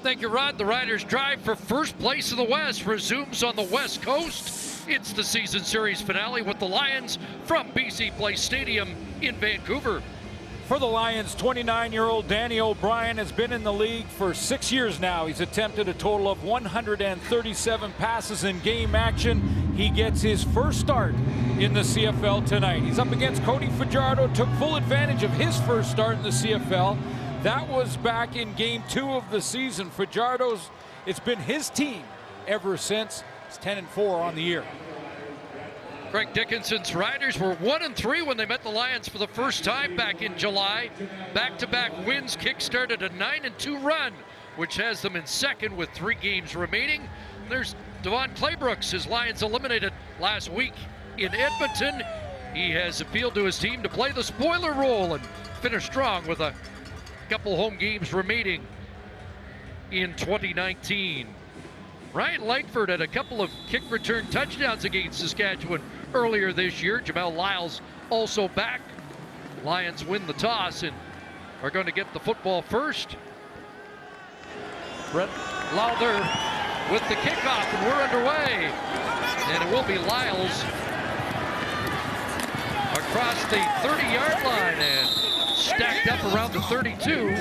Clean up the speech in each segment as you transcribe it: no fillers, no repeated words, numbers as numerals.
Thank you, Rod. The Riders' drive for first place in the West resumes on the West Coast. It's the season series finale with the Lions from BC Place Stadium in Vancouver. For the Lions, 29-year-old Danny O'Brien has been in the league for 6 years now. He's attempted a total of 137 passes in game action. He gets his first start in the CFL tonight. He's up against Cody Fajardo, took full advantage of his first start in the CFL. That was back in game 2 of the season. Fajardo's, it's been his team ever since. It's 10-4 on the year. Craig Dickinson's Riders were 1-3 when they met the Lions for the first time back in July. Back-to-back wins kick-started a 9-2 run, which has them in second with 3 games remaining. There's Devon Claybrooks, his Lions eliminated last week in Edmonton. He has appealed to his team to play the spoiler role and finish strong with a couple home games remaining in 2019. Ryan Langford had a couple of kick return touchdowns against Saskatchewan earlier this year. Jamel Lyles also back. Lions win the toss and are going to get the football first. Brett Lowther with the kickoff, and we're underway. And it will be Lyles across the 30-yard line and stacked up around the 32.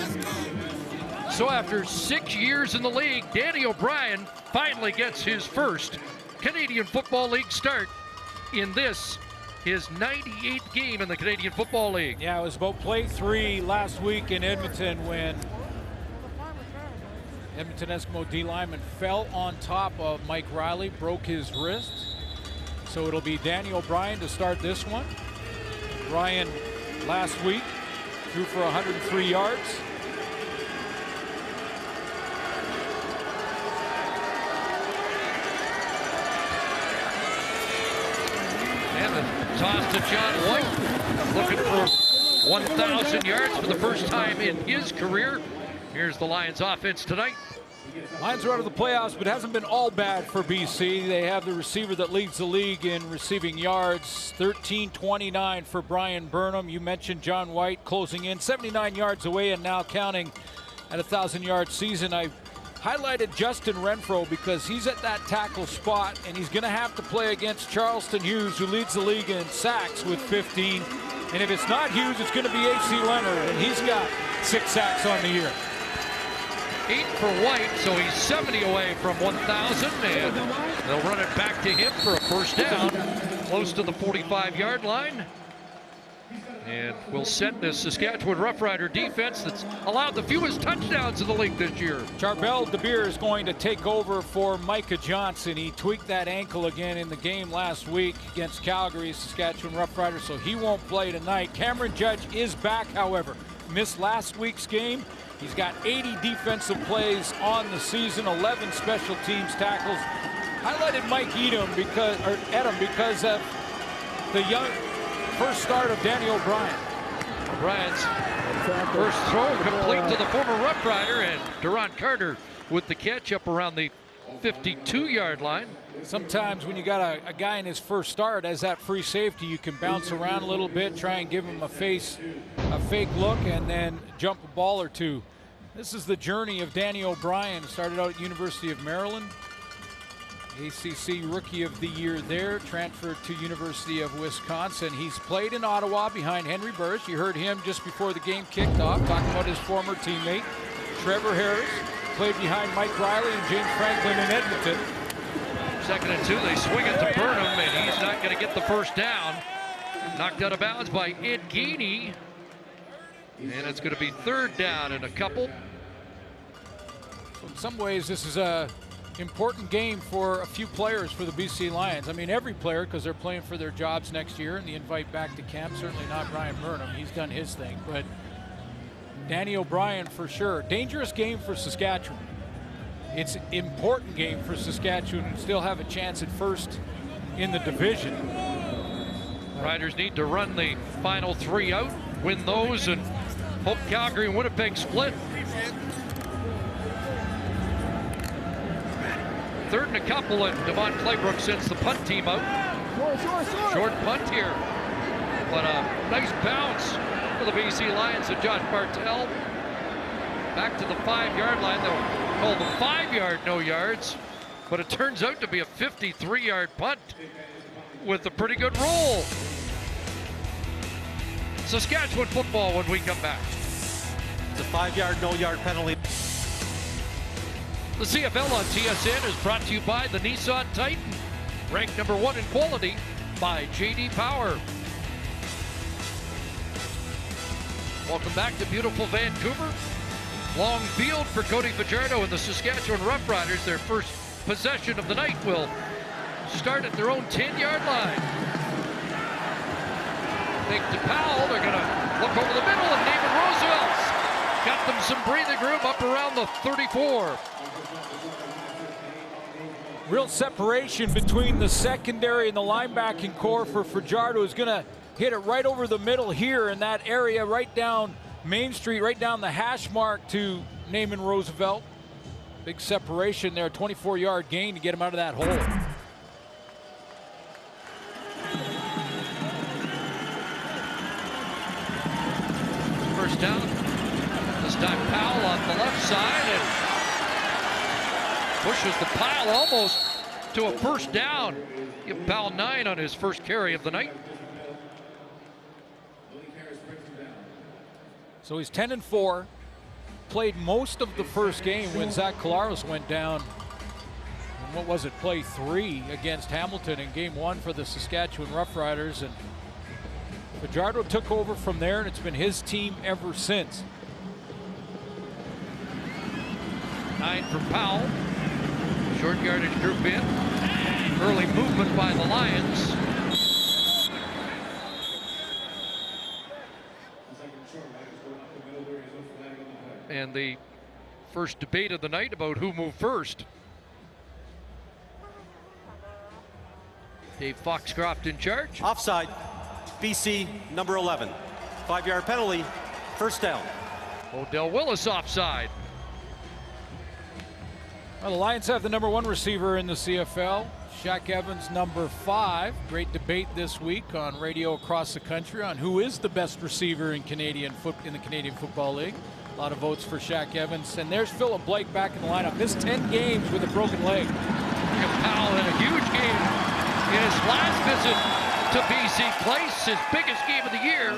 So after 6 years in the league, Danny O'Brien finally gets his first Canadian Football League start in this, his 98th game in the Canadian Football League. Yeah, it was about play 3 last week in Edmonton when Edmonton Eskimo D lineman fell on top of Mike Riley, broke his wrist. So it'll be Danny O'Brien to start this one. Ryan last week threw for 103 yards. Toss to John White, looking for 1,000 yards for the first time in his career. Here's the Lions offense tonight. Lions are out of the playoffs, but it hasn't been all bad for BC. They have the receiver that leads the league in receiving yards, 1329 for Brian Burnham. You mentioned John White closing in, 79 yards away and now counting at a 1,000-yard season. I highlighted Justin Renfro because he's at that tackle spot, and he's going to have to play against Charleston Hughes, who leads the league in sacks with 15. And if it's not Hughes, it's going to be A.C. Leonard, and he's got 6 sacks on the year. 8 for White, so he's 70 away from 1,000, and they'll run it back to him for a first down, close to the 45-yard line. And will send this Saskatchewan Roughrider defense that's allowed the fewest touchdowns in the league this year. Charbel DeBeer is going to take over for Micah Johnson. He tweaked that ankle again in the game last week against Calgary, Saskatchewan Roughriders, so he won't play tonight. Cameron Judge is back, however. Missed last week's game. He's got 80 defensive plays on the season, 11 special teams tackles. Highlighted Mike Edom because of the young first start of Danny O'Brien. O'Brien's first throw complete to the former Rough Rider, and Durant Carter with the catch up around the 52-yard line. Sometimes when you got a guy in his first start as that free safety, you can bounce around a little bit, try and give him a fake look, and then jump a ball or two. This is the journey of Danny O'Brien. Started out at University of Maryland. ACC Rookie of the Year there, transferred to University of Wisconsin. He's played in Ottawa behind Henry Burris. You heard him just before the game kicked off, talking about his former teammate, Trevor Harris. Played behind Mike Riley and James Franklin in Edmonton. 2nd and 2, they swing it to Burnham, and he's not going to get the first down. Knocked out of bounds by Ed Geaney. And it's going to be 3rd down and a couple. So in some ways, this is a important game for a few players for the BC Lions. I mean, every player, because they're playing for their jobs next year and the invite back to camp. Certainly not Brian Burnham. He's done his thing. But Danny O'Brien for sure. Dangerous game for Saskatchewan. It's an important game for Saskatchewan and still have a chance at first in the division. Riders need to run the final 3 out, win those, and hope Calgary and Winnipeg split. 3rd and a couple, and Devon Claybrook sends the punt team out. Short punt here, but a nice bounce for the BC Lions and Josh Bartel. Back to the 5-yard line. They'll called a 5-yard no yards, but it turns out to be a 53-yard punt with a pretty good roll. Saskatchewan football when we come back. It's a 5-yard no yard penalty. The CFL on TSN is brought to you by the Nissan Titan, ranked number 1 in quality by J.D. Power. Welcome back to beautiful Vancouver. Long field for Cody Fajardo and the Saskatchewan Roughriders. Their first possession of the night will start at their own 10-yard line. Think to Powell, they're going to look over the middle, and David Roosevelt's got them some breathing room up around the 34. Real separation between the secondary and the linebacking core for Fajardo. Is going to hit it right over the middle here in that area, right down Main Street, right down the hash mark to Naaman Roosevelt. Big separation there, 24-yard gain to get him out of that hole. First down. This time Powell on the left side and pushes the pile almost to a first down. Give Powell 9 on his first carry of the night. So he's 10-4. Played most of the first game when Zach Collaros went down. And what was it, play 3 against Hamilton in game 1 for the Saskatchewan Roughriders. And Fajardo took over from there, and it's been his team ever since. 9 from Powell. Short yardage group in. Early movement by the Lions. And the first debate of the night about who moved first. Dave Foxcroft in charge. Offside. BC number 11. 5-yard penalty. First down. Odell Willis offside. Well, the Lions have the number 1 receiver in the CFL. Shaq Evans, number 5. Great debate this week on radio across the country on who is the best receiver in the Canadian Football League. A lot of votes for Shaq Evans. And there's Philip Blake back in the lineup. Missed 10 games with a broken leg. Powell in a huge game in his last visit to BC Place, his biggest game of the year,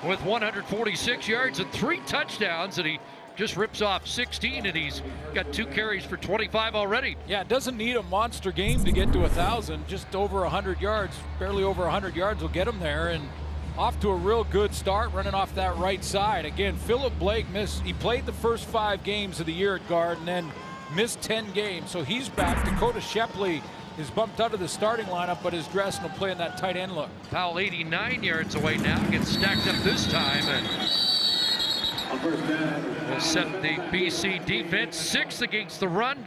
with 146 yards and 3 touchdowns, and he just rips off 16, and he's got 2 carries for 25 already. Yeah, it doesn't need a monster game to get to 1,000. Just over 100 yards, barely over 100 yards will get him there, and off to a real good start, running off that right side. Again, Philip Blake missed. He played the first 5 games of the year at guard and then missed 10 games. So he's back. Dakota Shepley is bumped out of the starting lineup, but is dressed and will play in that tight end look. Powell 89 yards away now, gets stacked up this time, and will set the BC defense 6th against the run,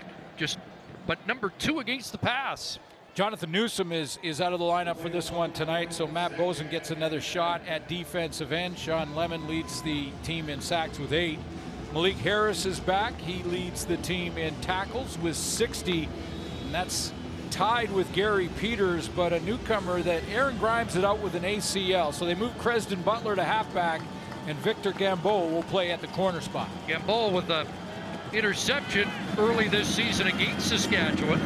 but number 2 against the pass. Jonathan Newsom is out of the lineup for this one tonight, so Matt Bozen gets another shot at defensive end. Sean Lemon leads the team in sacks with 8. Malik Harris is back. He leads the team in tackles with 60, and that's tied with Gary Peters, but a newcomer that Aaron Grimes is out with an ACL. So they move Cresden Butler to halfback, and Victor Gambeau will play at the corner spot. Gambeau with the interception early this season against Saskatchewan.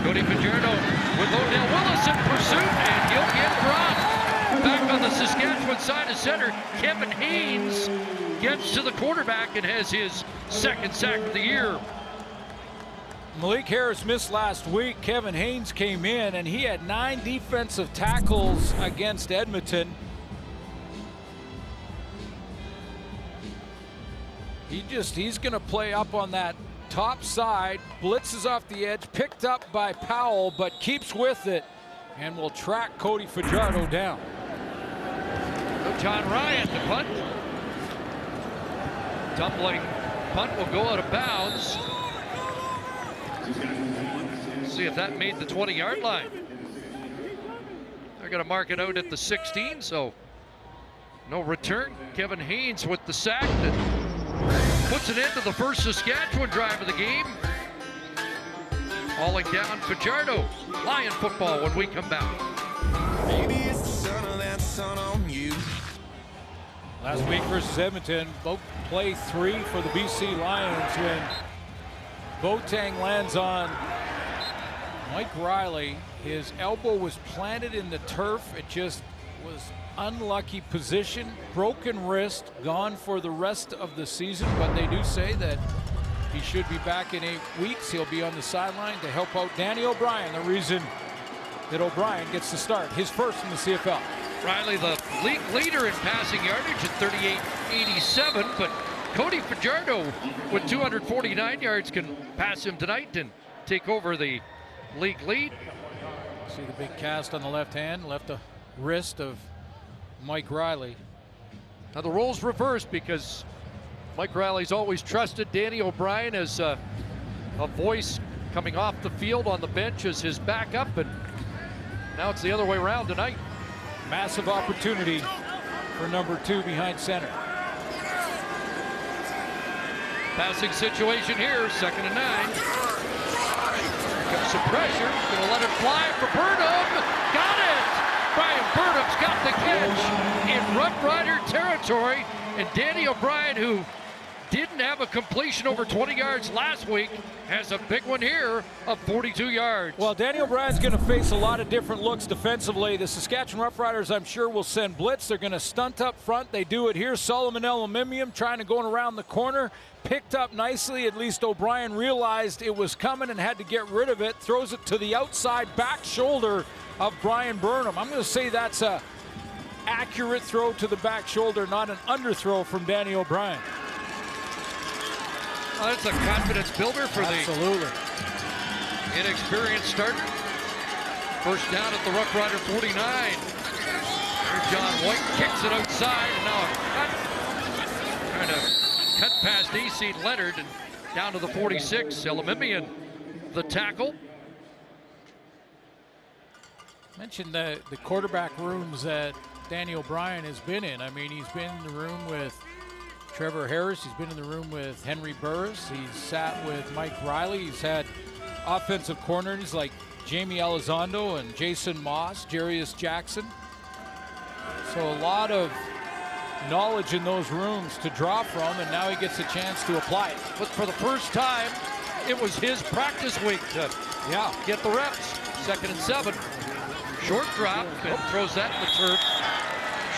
Cody Fajardo with Odell Willis in pursuit, and he'll get dropped. Back on the Saskatchewan side of center, Kevin Haynes gets to the quarterback and has his 2nd sack of the year. Malik Harris missed last week. Kevin Haynes came in, and he had 9 defensive tackles against Edmonton. He's going to play up on that top side, blitzes off the edge, picked up by Powell, but keeps with it and will track Cody Fajardo down. John Ryan to punt. Tumbling punt will go out of bounds. See if that made the 20-yard line. They're going to mark it out at the 16, so no return. Kevin Haynes with the sack that puts it into the first Saskatchewan drive of the game. Hauling down Fajardo. Lion football when we come back. Maybe it's the sun of that sun on you. Last week versus Edmonton, both play 3 for the BC Lions when Boateng lands on Mike Riley. His elbow was planted in the turf. It just was unlucky position. Broken wrist, gone for the rest of the season, but they do say that he should be back in 8 weeks. He'll be on the sideline to help out Danny O'Brien, the reason that O'Brien gets to start his first in the CFL. Riley, the league leader in passing yardage at 38.87, but Cody Fajardo with 249 yards can pass him tonight and take over the league lead. See the big cast on the left hand, left wrist of Mike Riley. Now the roles reversed because Mike Riley's always trusted Danny O'Brien as a voice coming off the field on the bench as his backup, and now it's the other way around tonight. Massive opportunity for number 2 behind center. Passing situation here, 2nd and 9. Here comes some pressure, gonna let it fly for Burnham. Got it! Brian Burnham's got the catch in Rough Rider territory, and Danny O'Brien, who didn't have a completion over 20 yards last week, has a big one here of 42 yards. Well, Danny O'Brien's going to face a lot of different looks defensively. The Saskatchewan Roughriders, I'm sure, will send blitz. They're going to stunt up front. They do it here. Solomon Elamimium trying to go around the corner. Picked up nicely. At least O'Brien realized it was coming and had to get rid of it. Throws it to the outside back shoulder of Brian Burnham. I'm going to say that's a accurate throw to the back shoulder, not an underthrow from Danny O'Brien. Well, that's a confidence builder for Absolutely. The inexperienced starter. First down at the Rough Rider 49. Here John White kicks it outside, and now a cut. Trying to cut past AC Leonard and down to the 46. Elamimian, the tackle. Mentioned the quarterback rooms that Danny O'Brien has been in. I mean, he's been in the room with Trevor Harris. He's been in the room with Henry Burris. He's sat with Mike Riley. He's had offensive corners like Jamie Elizondo and Jason Moss, Jarius Jackson. So a lot of knowledge in those rooms to draw from, and now he gets a chance to apply it. But for the first time, it was his practice week to get the reps. 2nd and 7. Short drop, and throws that in the turf.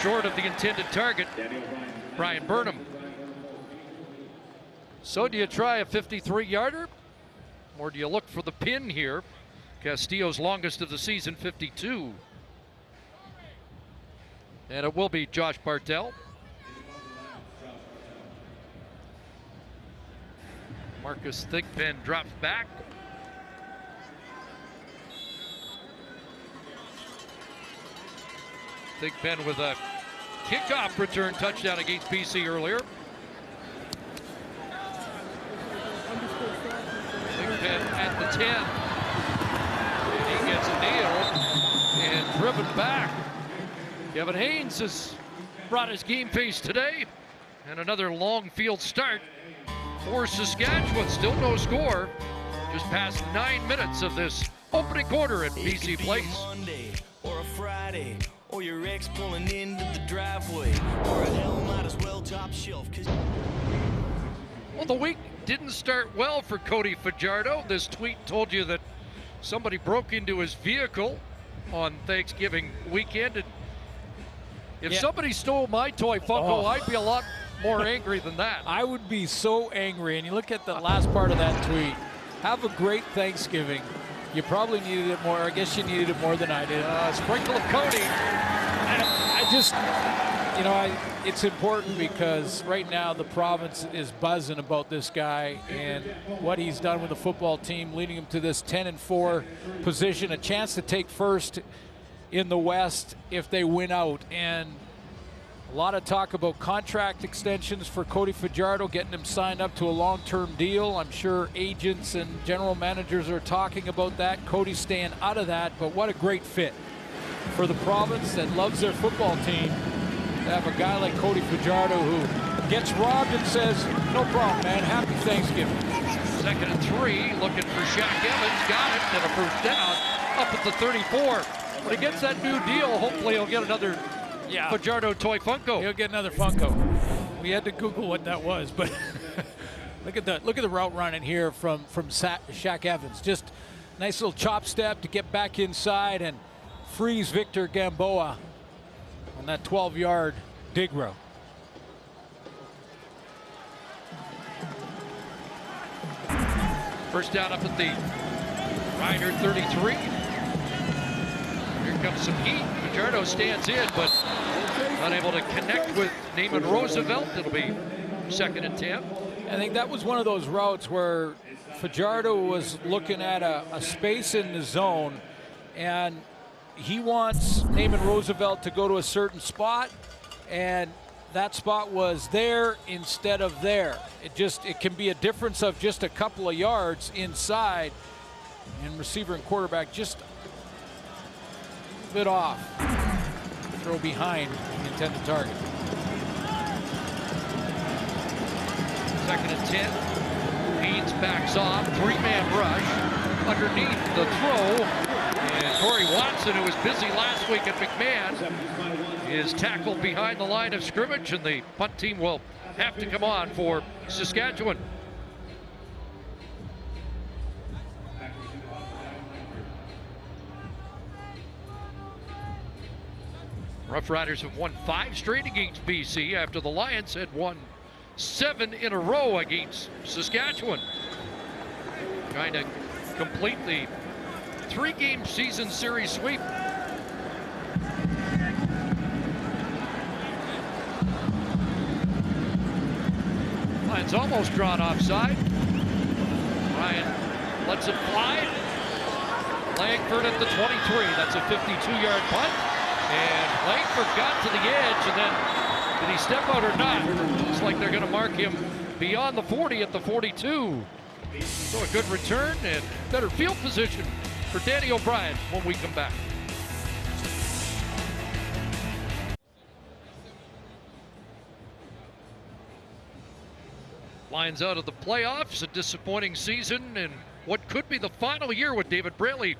Short of the intended target, Brian Burnham. So do you try a 53-yarder, or do you look for the pin here? Castillo's longest of the season, 52. And it will be Josh Bartell. Marcus Thigpen drops back. Thigpen with a kickoff return touchdown against BC earlier. Thigpen at the 10. And he gets nailed and driven back. Kevin Haynes has brought his game face today. And another long field start for Saskatchewan. Still no score. Just past 9 minutes of this opening quarter at BC Place. Monday or a Friday, or your ex pulling into the driveway, or hell might as well top shelf. Well, the week didn't start well for Cody Fajardo. This tweet told you that somebody broke into his vehicle on Thanksgiving weekend. And if somebody stole my toy Funko, I'd be a lot more angry than that. I would be so angry. And you look at the last part of that tweet. Have a great Thanksgiving. You probably needed it more. I guess you needed it more than I did. Sprinkle of Cody. I just, you know, it's important because right now the province is buzzing about this guy and what he's done with the football team, leading him to this 10-4 position, a chance to take first in the West if they win out. And a lot of talk about contract extensions for Cody Fajardo, getting him signed up to a long-term deal. I'm sure agents and general managers are talking about that. Cody's staying out of that, but what a great fit for the province that loves their football team to have a guy like Cody Fajardo who gets robbed and says, no problem, man, happy Thanksgiving. 2nd and 3, looking for Shaq Evans, got it, and a first down up at the 34. When he gets that new deal, hopefully he'll get another Fajardo toy Funko. He'll get another Funko. We had to Google what that was, but Look at the route running here from Shaq Evans. Just nice little chop step to get back inside and freeze Victor Gamboa on that 12-yard dig route. First down up at the Rider 33. Here comes some heat. Fajardo stands in, but not able to connect with Naaman Roosevelt. It'll be 2nd and 10. I think that was one of those routes where Fajardo was looking at a space in the zone, and he wants Naaman Roosevelt to go to a certain spot, and that spot was there instead of there. It can be a difference of just a couple of yards inside, and receiver and quarterback just a bit off. Throw behind the intended target. 2nd and 10. Haynes backs off. 3-man rush underneath the throw. And Corey Watson, who was busy last week at McMahon, is tackled behind the line of scrimmage, and the punt team will have to come on for Saskatchewan. Roughriders have won 5 straight against BC after the Lions had won 7 in a row against Saskatchewan. Trying to complete the 3-game season series sweep. Lions almost drawn offside. Ryan lets it fly. Langford at the 23. That's a 52-yard punt. And Langford got to the edge, and then did he step out or not? Looks like they're going to mark him beyond the 40 at the 42. So a good return and better field position for Danny O'Brien when we come back. Lions out of the playoffs, a disappointing season, and what could be the final year with David Braley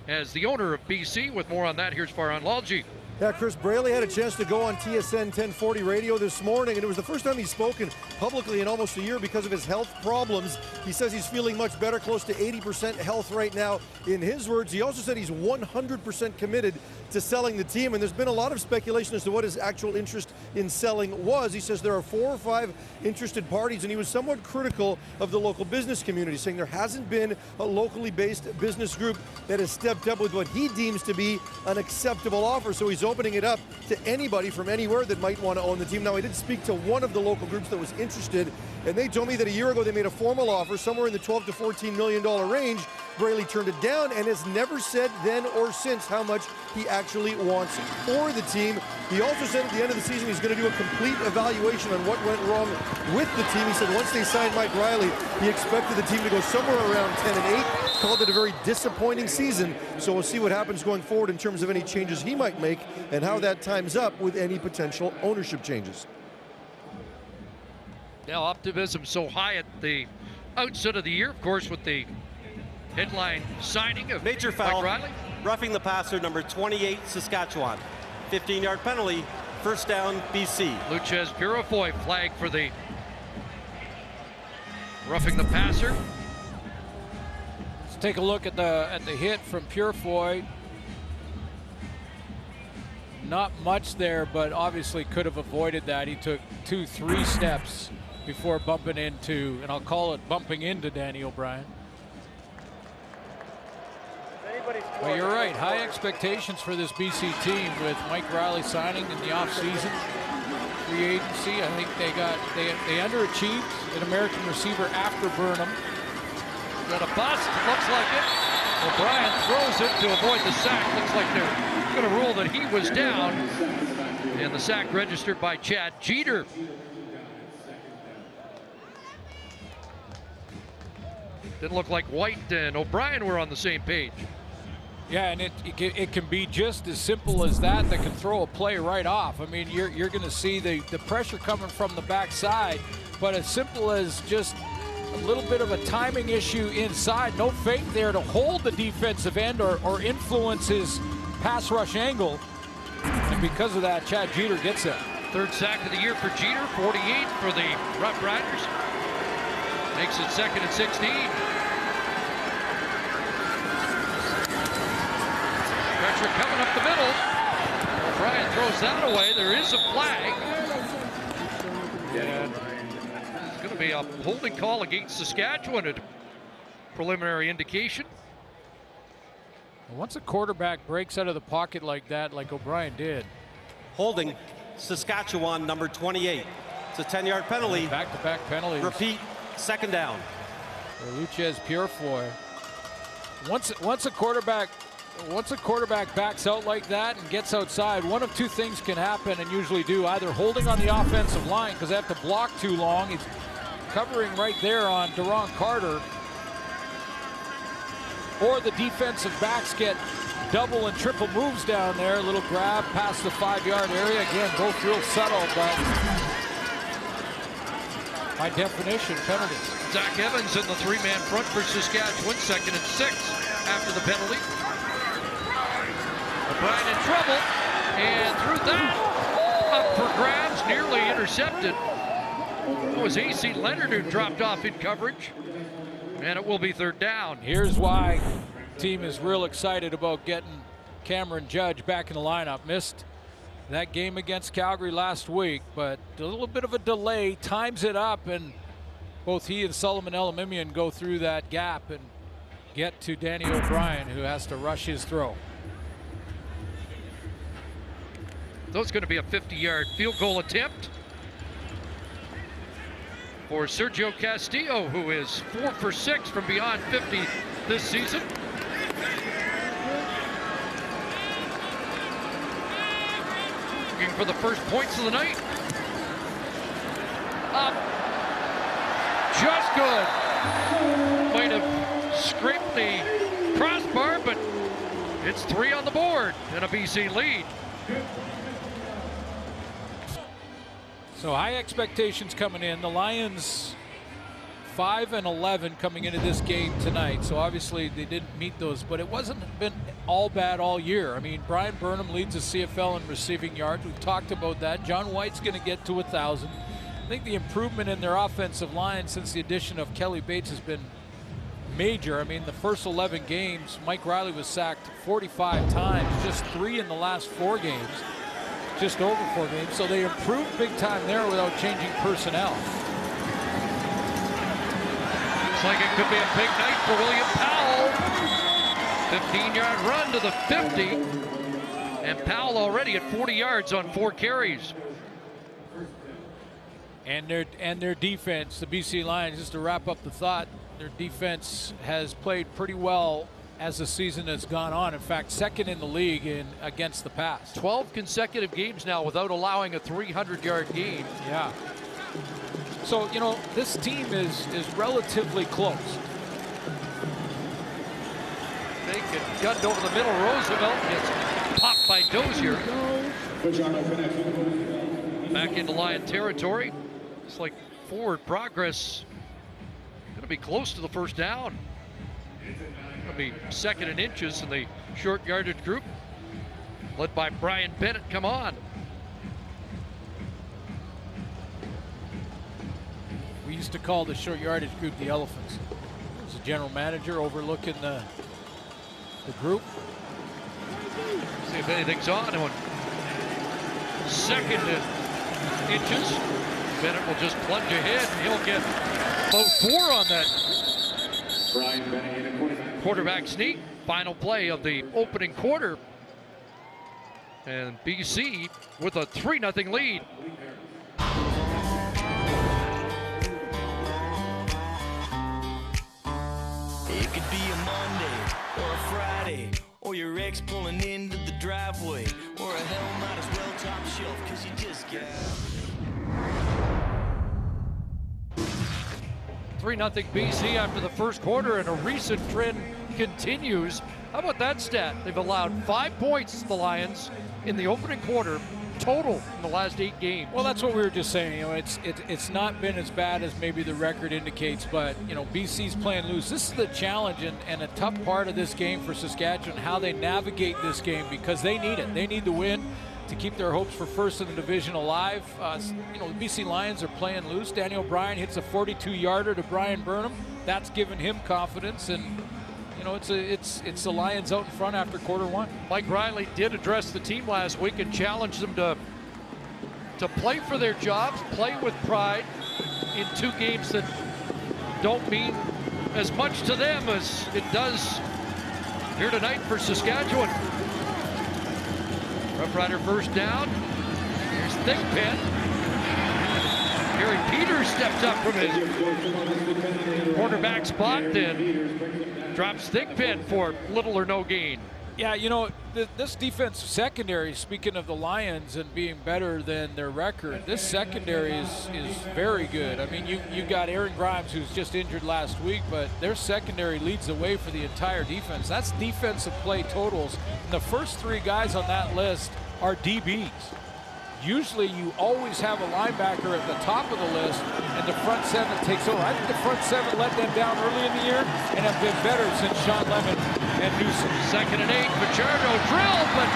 as the owner of BC. With more on that, here's Farhan Lalji. Yeah, Chris Braley had a chance to go on TSN 1040 radio this morning, and it was the first time he's spoken publicly in almost a year because of his health problems. He says he's feeling much better, close to 80% health right now. In his words, he also said he's 100% committed to selling the team, and there's been a lot of speculation as to what his actual interest in selling was. He says there are 4 or 5 interested parties, and he was somewhat critical of the local business community, saying there hasn't been a locally based business group that has stepped up with what he deems to be an acceptable offer. So he's opening it up to anybody from anywhere that might want to own the team. Now, I did speak to one of the local groups that was interested, and they told me that a year ago they made a formal offer somewhere in the $12 to $14 million range. Braley turned it down and has never said then or since how much he actually wants for the team. He also said at the end of the season he's going to do a complete evaluation on what went wrong with the team. He said once they signed Mike Riley, he expected the team to go somewhere around 10-8. Called it a very disappointing season. So we'll see what happens going forward in terms of any changes he might make and how that times up with any potential ownership changes. Now, optimism so high at the outset of the year, of course, with the headline signing of Major Mike foul, Riley. roughing the passer, number 28, Saskatchewan. 15-yard penalty, first down, BC. Luchez Purifoy flagged for the roughing the passer. Let's take a look at the hit from Purifoy. Not much there, but obviously could have avoided that. He took 2-3 steps before bumping into, and I'll call it bumping into, Danny O'Brien. Well, you're right. High expectations for this BC team with Mike Riley signing in the offseason. Free agency. I think they underachieved an American receiver after Burnham. Got a bust, looks like it. O'Brien throws it to avoid the sack. Looks like they're going to rule that he was down. And the sack registered by Chad Jeter. Didn't look like White and O'Brien were on the same page. Yeah, and it can be just as simple as that can throw a play right off. I mean, you're going to see the pressure coming from the backside, but as simple as just a little bit of a timing issue inside, no fake there to hold the defensive end or influence his pass rush angle. And because of that, Chad Jeter gets it. 3rd sack of the year for Jeter, 48 for the Roughriders. Makes it 2nd and 16. Pressure coming up the middle. O'Brien throws that away. There is a flag. And it's going to be a holding call against Saskatchewan, a preliminary indication. Once a quarterback breaks out of the pocket like that, like O'Brien did. Holding Saskatchewan, number 28. It's a 10-yard penalty. Back-to-back penalties. Repeat, 2nd down. For Luchez Purefoy. Once a quarterback backs out like that and gets outside, one of two things can happen, and usually do. Either holding on the offensive line because they have to block too long. He's covering right there on Deron Carter. Or the defensive backs get double and triple moves down there. A little grab past the 5-yard area. Again, both real subtle, but by definition, penalties. Zach Evans in the 3-man front for Saskatchewan, 2nd and 6 after the penalty. O'Brien in trouble, and through that, up for grabs, nearly intercepted. It was A.C. Leonard who dropped off in coverage, and it will be 3rd down. Here's why the team is real excited about getting Cameron Judge back in the lineup. Missed that game against Calgary last week, but a little bit of a delay times it up, and both he and Solomon Elimimian go through that gap and get to Danny O'Brien, who has to rush his throw. That's going to be a 50-yard field goal attempt for Sergio Castillo, who is 4 for 6 from beyond 50 this season. Looking for the first points of the night. Up. Just good. Might have scraped the crossbar, but it's 3 on the board and a BC lead. So high expectations coming in. The Lions 5-11 coming into this game tonight. So obviously they didn't meet those, but it wasn't been all bad all year. I mean, Brian Burnham leads the CFL in receiving yards. We've talked about that. John White's going to get to 1,000. I think the improvement in their offensive line since the addition of Kelly Bates has been major. I mean, the first 11 games, Mike Riley was sacked 45 times, just 3 in the last 4 games. Just over 4 games, so they improved big time there without changing personnel. Looks like it could be a big night for William Powell. 15-yard run to the 50, and Powell already at 40 yards on 4 carries. And their defense, the BC Lions, just to wrap up the thought, their defense has played pretty well as the season has gone on. In fact, 2nd in the league against the pass. 12 consecutive games now without allowing a 300-yard game. Yeah. So, you know, this team is relatively close. They get gunned over the middle. Roosevelt gets popped by Dozier. Back into Lion territory. It's like forward progress. Going to be close to the 1st down. It'll be 2nd in inches in the short yardage group, led by Brian Bennett. Come on. We used to call the short yardage group the Elephants. As a general manager overlooking the group. See if anything's on. 2nd in inches. Bennett will just plunge ahead, and he'll get about 4 on that. Brian Bennett in a quarterback. Quarterback sneak. Final play of the opening quarter. And BC with a 3-0 lead. It could be a Monday or a Friday, or your ex pulling into the driveway, or a hell might as well top shelf because you just got 3-0 BC after the first quarter, and a recent trend continues. How about that stat? They've allowed 5 points to the Lions in the opening quarter total in the last 8 games. Well, that's what we were just saying. You know, it's not been as bad as maybe the record indicates, but you know, BC's playing loose. This is the challenge and a tough part of this game for Saskatchewan, how they navigate this game, because they need it. They need the win. to keep their hopes for first in the division alive. You know, the BC Lions are playing loose. Daniel O'Brien hits a 42-yarder to Brian Burnham. That's given him confidence, and you know, it's the Lions out in front after quarter one. Mike Riley did address the team last week and challenged them to play for their jobs, play with pride in 2 games that don't mean as much to them as it does here tonight for Saskatchewan. Roughrider first down. Here's Thigpen. Gary Peters steps up from his quarterback spot and drops Thigpen for little or no gain. Yeah, you know, this defensive secondary, speaking of the Lions and being better than their record, this secondary is very good. I mean, you got Aaron Grimes, who's just injured last week, but their secondary leads the way for the entire defense. That's defensive play totals. And the first 3 guys on that list are DBs. Usually you always have a linebacker at the top of the list and the front 7 takes over. I think the front 7 let them down early in the year and have been better since Sean Lemon and Newsom. 2nd and 8, Fajardo drilled, but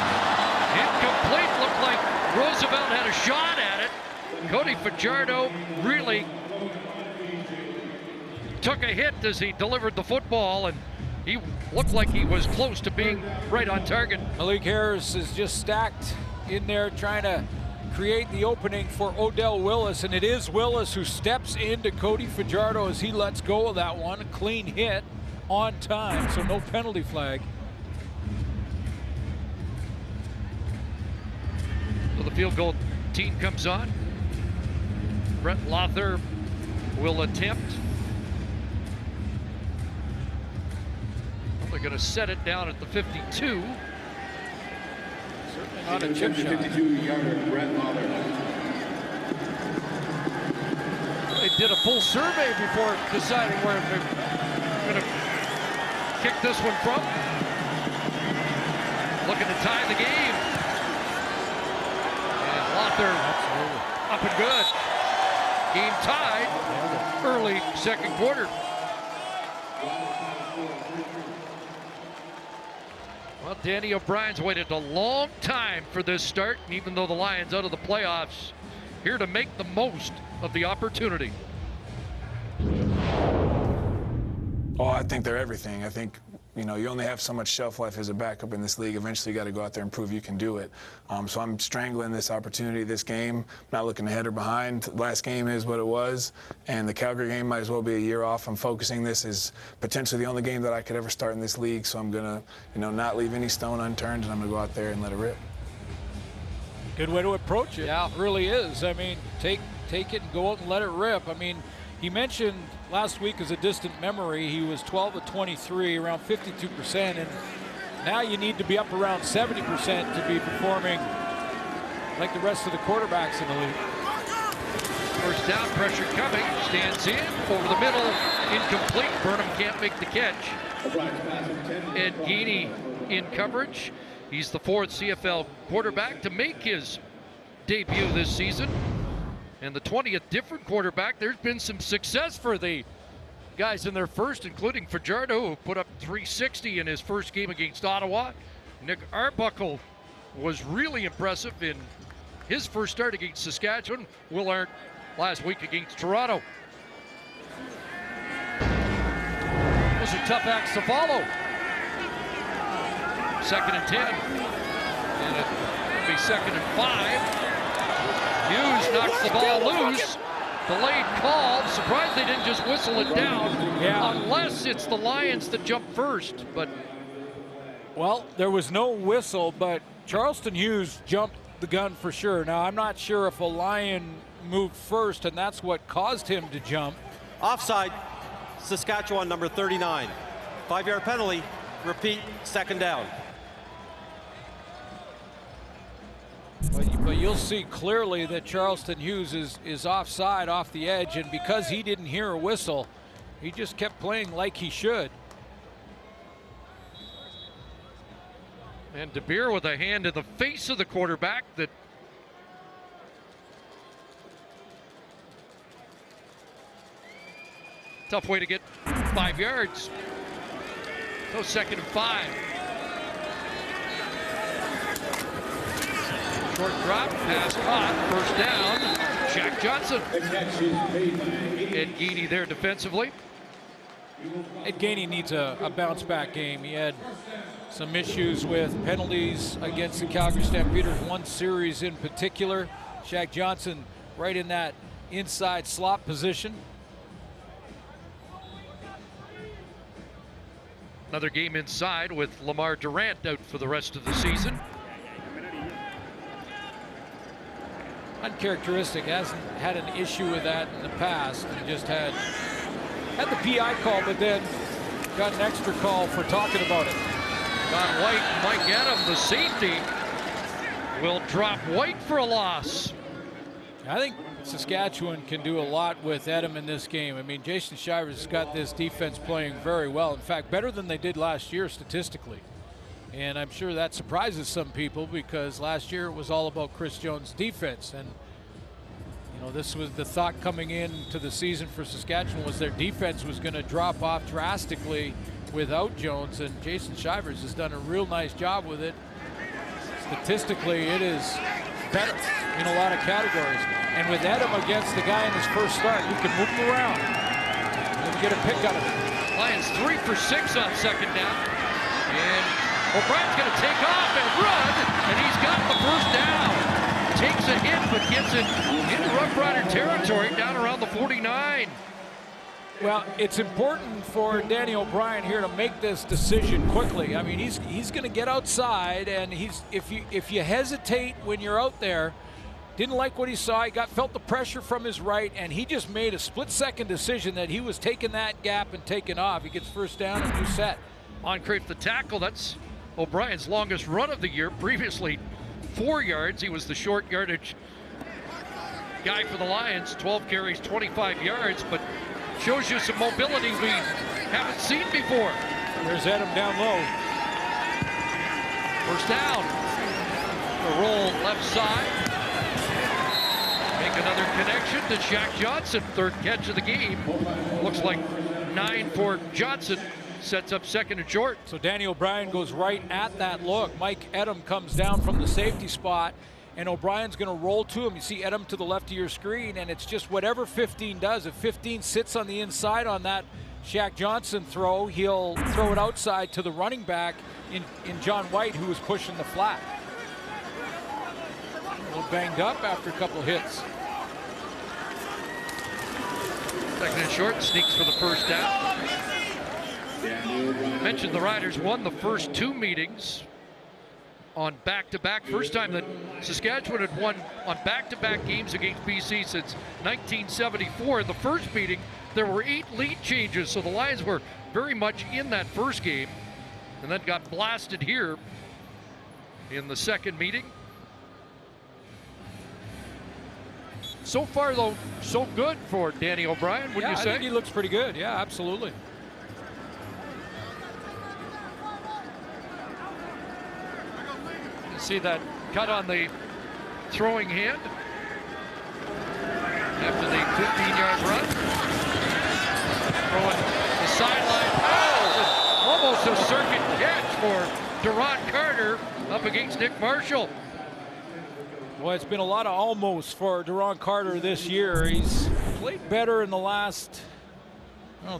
incomplete. Looked like Roosevelt had a shot at it. Cody Fajardo really took a hit as he delivered the football, and he looked like he was close to being right on target. Malik Harris is just stacked in there trying to create the opening for Odell Willis, and it is Willis who steps into Cody Fajardo as he lets go of that one. A clean hit on time, so no penalty flag. So the field goal team comes on. Brett Lother will attempt. Well, they're going to set it down at the 52. Not a chip shot. 52-yarder, Brett Lawler. They did a full survey before deciding where they're going to kick this one from. Looking to tie the game. And Lother up and good. Game tied early 2nd quarter. Well, Danny O'Brien's waited a long time for this start, and even though the Lions out of the playoffs, here to make the most of the opportunity. Oh, I think they're everything. I think, you know, you only have so much shelf life as a backup in this league. Eventually, you got to go out there and prove you can do it. So I'm strangling this opportunity, this game, not looking ahead or behind. Last game is what it was, and the Calgary game might as well be a year off. I'm focusing this as potentially the only game that I could ever start in this league, so I'm going to, you know, not leave any stone unturned, and I'm going to go out there and let it rip. Good way to approach it. Yeah. It really is. I mean, take it and go out and let it rip. I mean, he mentioned last week as a distant memory, he was 12 of 23, around 52%, and now you need to be up around 70% to be performing like the rest of the quarterbacks in the league. First down, pressure coming, stands in, over the middle, incomplete. Burnham can't make the catch. Ed Geaney in coverage. He's the 4th CFL quarterback to make his debut this season, and the 20th different quarterback. There's been some success for the guys in their first, including Fajardo, who put up 360 in his first game against Ottawa. Nick Arbuckle was really impressive in his first start against Saskatchewan. Will Arndt last week against Toronto. Those are tough acts to follow. 2nd and 10. And it'll be 2nd and 5. Hughes knocks the ball loose. Delayed call. Surprised they didn't just whistle it down. Yeah. Unless it's the Lions that jump first. But Well, there was no whistle, but Charleston Hughes jumped the gun for sure. Now, I'm not sure if a Lion moved first, and that's what caused him to jump. Offside, Saskatchewan, number 39. 5-yard penalty. Repeat, 2nd down. But you'll see clearly that Charleston Hughes is offside, off the edge, and because he didn't hear a whistle, he just kept playing like he should. And De Beer with a hand in the face of the quarterback. That tough way to get 5 yards. So 2nd and 5. Short drop, pass caught, first down. Shaq Johnson. Ed Geedy there defensively. Ed Gainey needs a bounce-back game. He had some issues with penalties against the Calgary Stampeders, one series in particular. Shaq Johnson right in that inside slot position. Another game inside with Lamar Durant out for the rest of the season. Uncharacteristic, hasn't had an issue with that in the past, and just had the PI call, but then got an extra call for talking about it. Don White and Mike Adam, the safety, will drop White for a loss. I think Saskatchewan can do a lot with Adam in this game. I mean, Jason Shivers has got this defense playing very well. In fact, better than they did last year statistically. And I'm sure that surprises some people because last year it was all about Chris Jones' defense. And, you know, this was the thought coming into the season for Saskatchewan was their defense was going to drop off drastically without Jones. And Jason Shivers has done a real nice job with it. Statistically, it is better in a lot of categories. And with Adam against the guy in his first start, you can move him around and get a pick out of it. Lions 3 for 6 on second down. And O'Brien's going to take off and run, and he's got the first down. Takes a hit, but gets it into Rough Rider territory down around the 49. Well, it's important for Danny O'Brien here to make this decision quickly. I mean, he's going to get outside, and if you hesitate when you're out there, didn't like what he saw, he felt the pressure from his right, and he just made a split-second decision that he was taking that gap and taking off. He gets first down and new set. Moncrief the tackle. That's O'Brien's longest run of the year. Previously 4 yards. He was the short yardage guy for the Lions. 12 carries, 25 yards, but shows you some mobility we haven't seen before. There's Adam down low. First down. The roll left side. Make another connection to Shaq Johnson. Third catch of the game. Looks like 9 for Johnson. Sets up second and short. So Danny O'Brien goes right at that look. Mike Edom comes down from the safety spot, and O'Brien's going to roll to him. You see Edom to the left of your screen, and it's just whatever 15 does. If 15 sits on the inside on that Shaq Johnson throw, he'll throw it outside to the running back in John White, who was pushing the flat. A little banged up after a couple hits. Second and short, sneaks for the first down. Mentioned the Riders won the first 2 meetings on back-to-back. First time that Saskatchewan had won on back-to-back games against BC since 1974. In the first meeting, there were 8 lead changes, so the Lions were very much in that first game and then got blasted here in the second meeting. So far, though, so good for Danny O'Brien, wouldn't you say? I think he looks pretty good. Yeah, absolutely. See that cut on the throwing hand after the 15-yard run. Throwing the sideline pass. Almost a circuit catch for Duron Carter up against Nick Marshall. Well, it's been a lot of almost for Duron Carter this year. He's played better in the last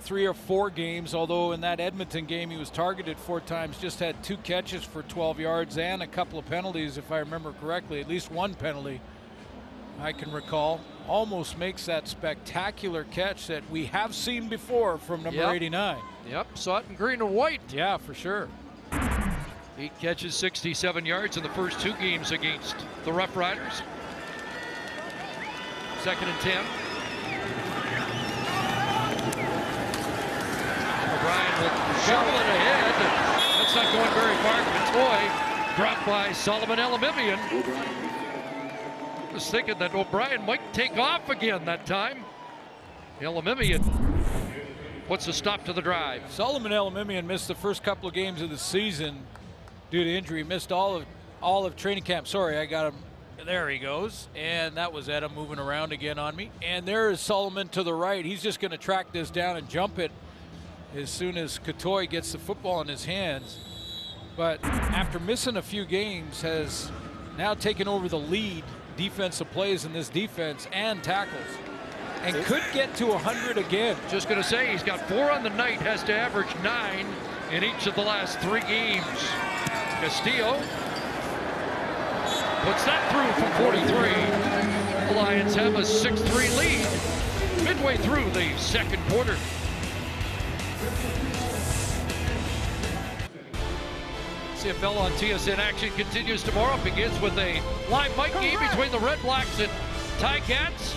3 or 4 games, although in that Edmonton game he was targeted 4 times, just had 2 catches for 12 yards and a couple of penalties, if I remember correctly, at least 1 penalty I can recall. Almost makes that spectacular catch that we have seen before from number 89. Yep, saw it in green and white. Yeah, for sure. 8 catches, 67 yards in the first 2 games against the Rough Riders. Second and 10. O'Brien will shovel it ahead. That's not going very far. Katoy dropped by Solomon Elamimian. Was thinking that O'Brien might take off again that time. Elamimian puts a stop to the drive. Solomon Elamimian missed the first couple of games of the season due to injury. Missed all of training camp. Sorry, I got him. There he goes. And that was Edom moving around again on me. And there is Solomon to the right. He's just going to track this down and jump it as soon as Katoy gets the football in his hands. But after missing a few games, has now taking over the lead defensive plays in this defense and tackles. And could get to 100 again. Just going to say, he's got 4 on the night, has to average 9 in each of the last 3 games. Castillo puts that through from 43. The Lions have a 6-3 lead midway through the second quarter. CFL on TSN action continues tomorrow. Begins with a live mic game between the Red Blacks and Ticats,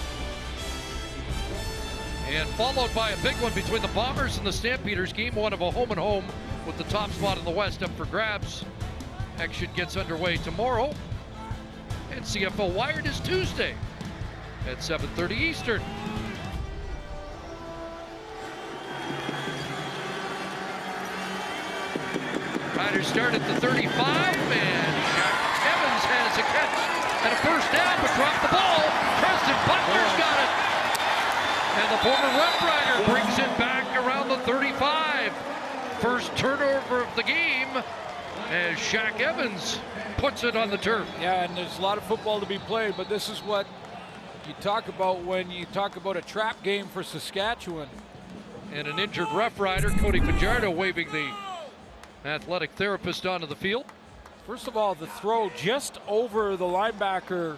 and followed by a big one between the Bombers and the Stampeders. Game 1 of a home and home with the top spot in the West up for grabs. Action gets underway tomorrow, and CFL Wired is Tuesday at 7:30 Eastern. Riders start at the 35, and Evans has a catch and a first down, but dropped the ball. Preston Butler's got it. And the former Roughrider brings it back around the 35. First turnover of the game as Shaq Evans puts it on the turf. Yeah, and there's a lot of football to be played, but this is what you talk about when you talk about a trap game for Saskatchewan. And an injured Roughrider, Cody Fajardo, waving the athletic therapist onto the field. First of all, the throw just over the linebacker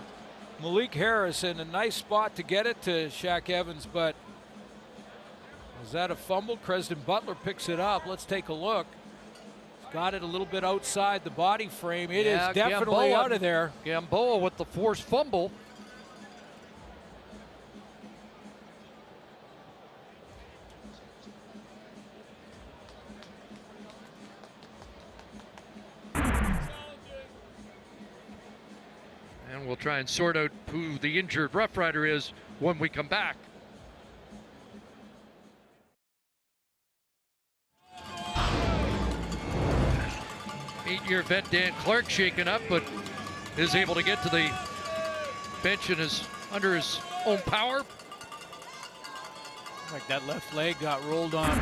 Malik Harris, in a nice spot to get it to Shaq Evans, but was that a fumble? Preston Butler picks it up. Let's take a look. He's got it a little bit outside the body frame. It is definitely Gamboa, out of there. Gamboa with the forced fumble. And we'll try and sort out who the injured Roughrider is when we come back. Eight-year vet Dan Clark shaken up, but is able to get to the bench and is under his own power. Like that left leg got rolled on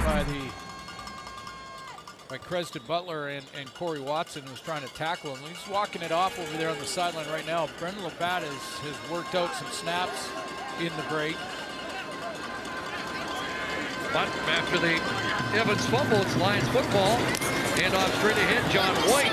by Preston Butler and Corey Watson, who was trying to tackle him. He's walking it off over there on the sideline right now. Brendan Labatt has worked out some snaps in the break. But after the Evans fumble, it's Lions football. And off straight ahead, John White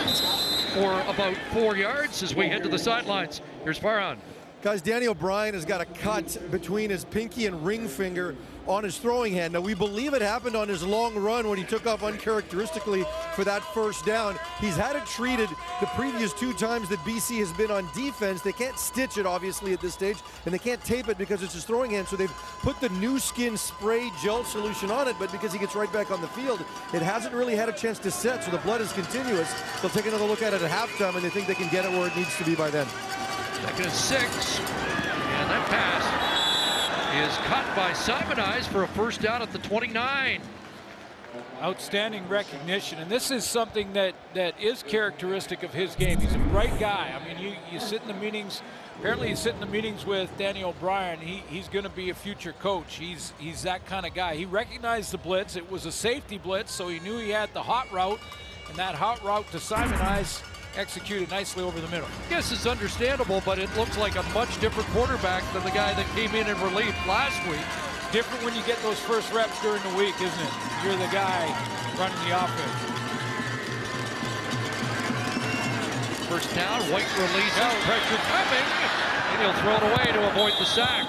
for about 4 yards as we head to the sidelines. Here's Farhan. Guys, Danny O'Brien has got a cut between his pinky and ring finger on his throwing hand. Now, we believe it happened on his long run when he took off uncharacteristically for that first down. He's had it treated the previous 2 times that BC has been on defense. They can't stitch it, obviously, at this stage, and they can't tape it because it's his throwing hand, so they've put the new skin spray gel solution on it, but because he gets right back on the field, it hasn't really had a chance to set, so the blood is continuous. They'll take another look at it at halftime, and they think they can get it where it needs to be by then. Second and 6, and that pass is caught by Simonize for a first down at the 29. Outstanding recognition, and this is something that is characteristic of his game. He's a bright guy. I mean, you sit in the meetings. Apparently, you sit in the meetings with Danny O'Brien. He's going to be a future coach. He's that kind of guy. He recognized the blitz. It was a safety blitz, so he knew he had the hot route, and that hot route to Simonize executed nicely over the middle. Yes, it's understandable, but it looks like a much different quarterback than the guy that came in relief last week. Different when you get those first reps during the week, isn't it? You're the guy running the offense. First down, White releases, pressure coming, and he'll throw it away to avoid the sack.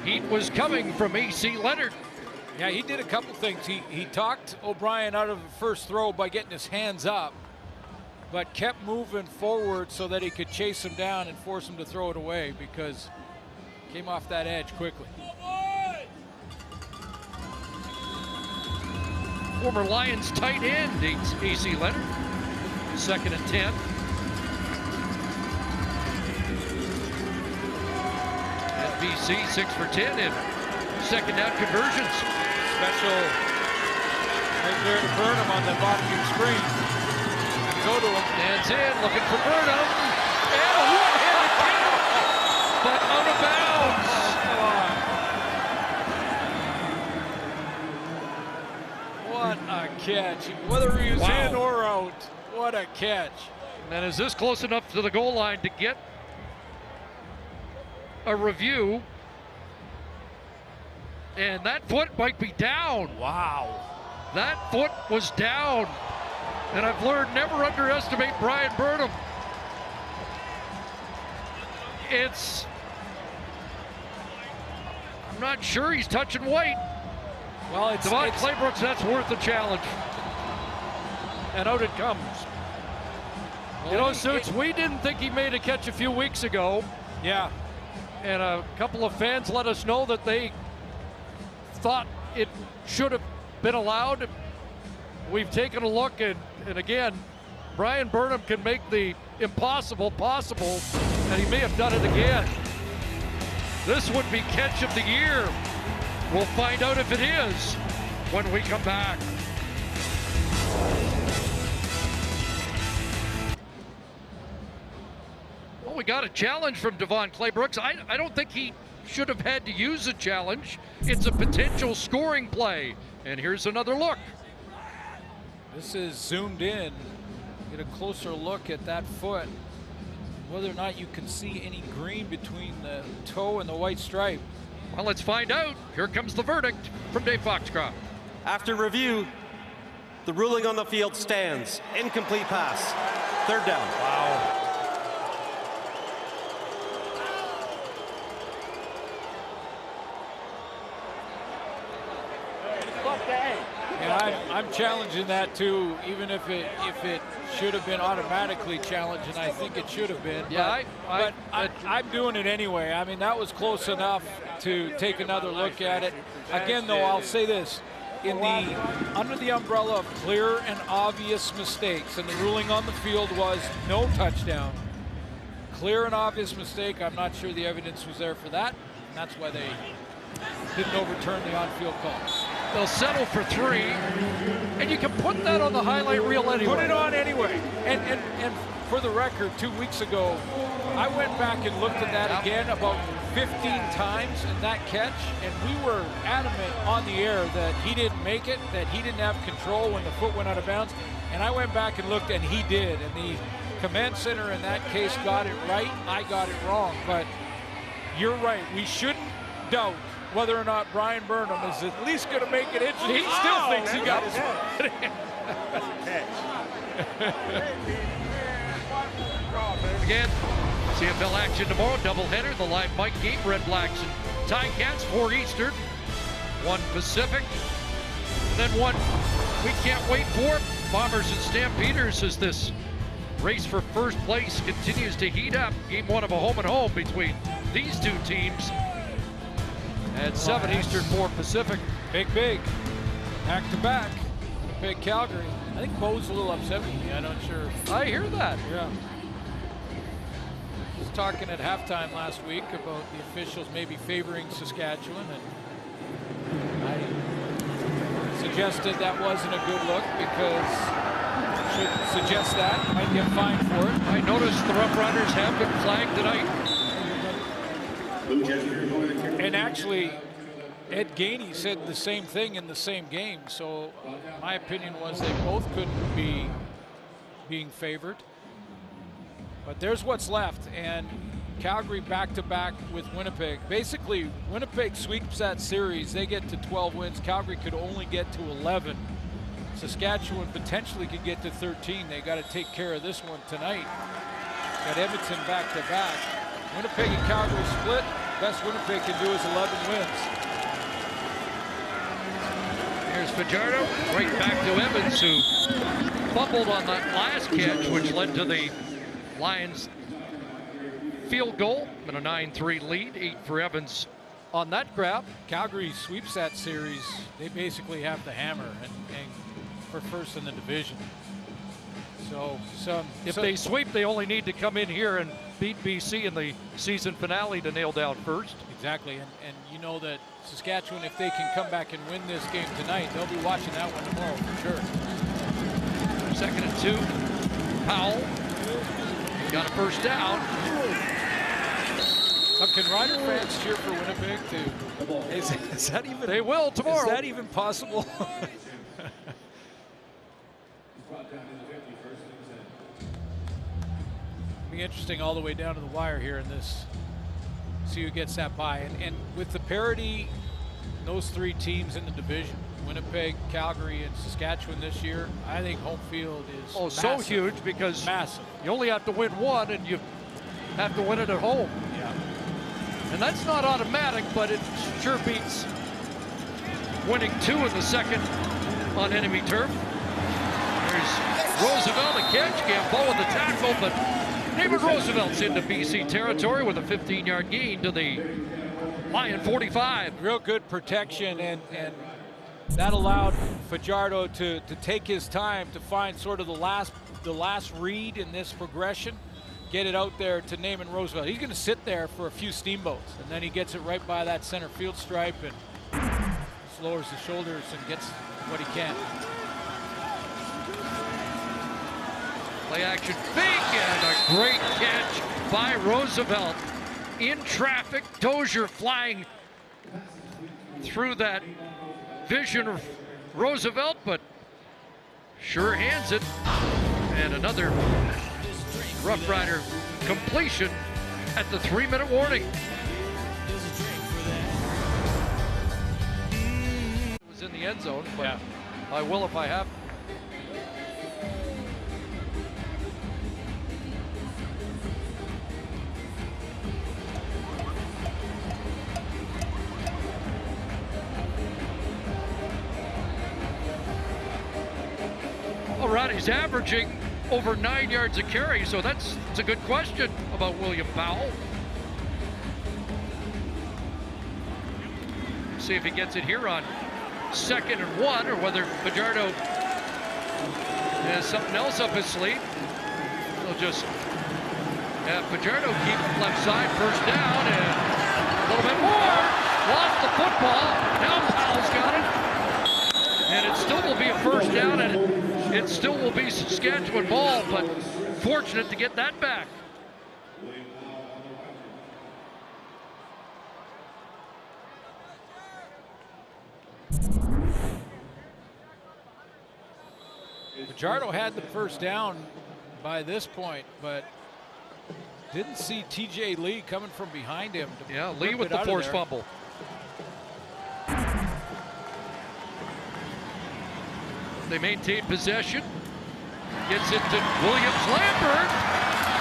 Heat was coming from A.C. Leonard. Yeah, he did a couple things. He talked O'Brien out of the first throw by getting his hands up, but kept moving forward so that he could chase him down and force him to throw it away because came off that edge quickly. Former Lions tight end, A.C. Leonard. Second and 10. And BC 6 for 10 in second down conversions. Special right there to Burnham on the blocking screen. Go to him. Stands in, looking for Burnham. And a one-handed kick, but out of bounds. What a catch. Whether he was in or out, what a catch. And is this close enough to the goal line to get a review? And that foot might be down. Wow. That foot was down. And I've learned never underestimate Brian Burnham. I'm not sure he's touching weight. Well, Devon Claybrooks, that's worth the challenge. And out it comes. Well, you know, Suits, we didn't think he made a catch a few weeks ago. Yeah. And a couple of fans let us know that they thought it should have been allowed. We've taken a look, and again, Brian Burnham can make the impossible possible, and he may have done it again. This would be catch of the year. We'll find out if it is when we come back. Well, we got a challenge from Devon Claybrooks. I don't think he should have had to use a challenge. It's a potential scoring play. And here's another look. This is zoomed in. Get a closer look at that foot. Whether or not you can see any green between the toe and the white stripe. Well, let's find out. Here comes the verdict from Dave Foxcroft. After review, the ruling on the field stands. Incomplete pass. Third down. Wow. Yeah, I'm challenging that too, even if it should have been automatically challenged, and I think it should have been. Yeah, but I'm doing it anyway. I mean, that was close enough to take another look at it. Again, though, I'll say this: under the umbrella of clear and obvious mistakes, and the ruling on the field was no touchdown. Clear and obvious mistake. I'm not sure the evidence was there for that, and that's why they didn't overturn the on-field call. They'll settle for 3, and you can put that on the highlight reel anyway. Put it on anyway. And for the record, 2 weeks ago, I went back and looked at that again about 15 times in that catch, and we were adamant on the air that he didn't make it, that he didn't have control when the foot went out of bounds. And I went back and looked, and he did. And the command center in that case got it right. I got it wrong. But you're right. We shouldn't doubt whether or not Brian Burnham is at least going to make it interesting. He still thinks he got his foot. Again, CFL action tomorrow, doubleheader, the live Mike game, Red Blacks and Ticats, 4 Eastern, 1 Pacific, and then 1 we can't wait for, Bombers and Stampeders, as this race for first place continues to heat up. Game 1 of a home and home between these two teams. At 7 Eastern, 4 Pacific. Big. Back to back. Big Calgary. I think Bo's a little upset with me. I'm not sure. I hear that. Yeah. He was talking at halftime last week about the officials maybe favoring Saskatchewan, and I suggested that wasn't a good look because should suggest that. Might get fined for it. I noticed the Roughriders have been flagged tonight. And actually, Ed Gainey said the same thing in the same game. So my opinion was they both couldn't be being favored. But there's what's left. And Calgary back-to-back with Winnipeg. Basically, Winnipeg sweeps that series. They get to 12 wins. Calgary could only get to 11. Saskatchewan potentially could get to 13. They got to take care of this one tonight. Got Edmonton back-to-back. Winnipeg and Calgary split. Best Winnipeg can do is 11 wins. Here's Fajardo, right back to Evans, who fumbled on that last catch, which led to the Lions field goal and a 9-3 lead. 8 for Evans on that grab. Calgary sweeps that series. They basically have the hammer and for first in the division. So if they sweep, they only need to come in here and beat BC in the season finale to nail down first. Exactly, and you know that Saskatchewan, if they can come back and win this game tonight, they'll be watching that one tomorrow for sure. 2nd and 2. Powell got a first down. Can Rider fans cheer for Winnipeg too? Is that even? They will tomorrow. Is that even possible? interesting all the way down to the wire here in this. See who gets that bye. And with the parity, those three teams in the division, Winnipeg, Calgary, and Saskatchewan this year, I think home field is Oh, so huge, because massive. you only have to win one, and you have to win it at home. Yeah. And that's not automatic, but it sure beats winning 2 in the second on enemy turf. There's Roosevelt, a catch, Gamboa with the tackle, but David Roosevelt's into BC territory with a 15-yard gain to the Lion 45. Real good protection, and that allowed Fajardo to take his time to find sort of the last read in this progression, get it out there to Naaman Roosevelt. He's going to sit there for a few steamboats, and then he gets it right by that center field stripe and lowers the shoulders and gets what he can. Play action fake, and a great catch by Roosevelt. In traffic, Dozier flying through that vision of Roosevelt, but sure hands it. And another Rough Rider completion at the 3-minute warning. It was in the end zone, but yeah. I will if I have. All right, he's averaging over 9 yards a carry, so that's a good question about William Powell. See if he gets it here on 2nd and 1, or whether Fajardo has something else up his sleeve. He'll just have Fajardo keep it left side, first down, and a little bit more. Lost the football. Now Powell's got it. And it still will be a first down, and it still will be Saskatchewan ball, but fortunate to get that back. Fajardo had the first down by this point, but didn't see TJ Lee coming from behind him. Yeah, Lee with the forced fumble. They maintain possession. Gets it to Williams-Lambert.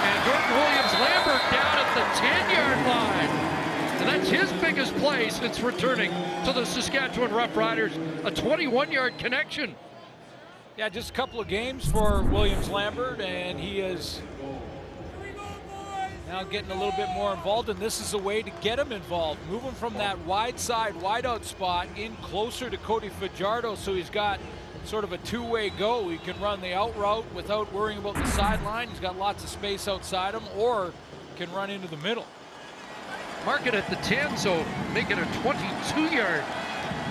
And Jordan Williams-Lambert down at the 10-yard line. And that's his biggest play since returning to the Saskatchewan Roughriders. A 21-yard connection. Yeah, just a couple of games for Williams-Lambert, and he is now getting a little bit more involved, and this is a way to get him involved. Move him from that wide side, wide out spot in closer to Cody Fajardo, so he's got sort of a two-way go. He can run the out route without worrying about the sideline. He's got lots of space outside him, or can run into the middle. Mark it at the 10, so make it a 22-yard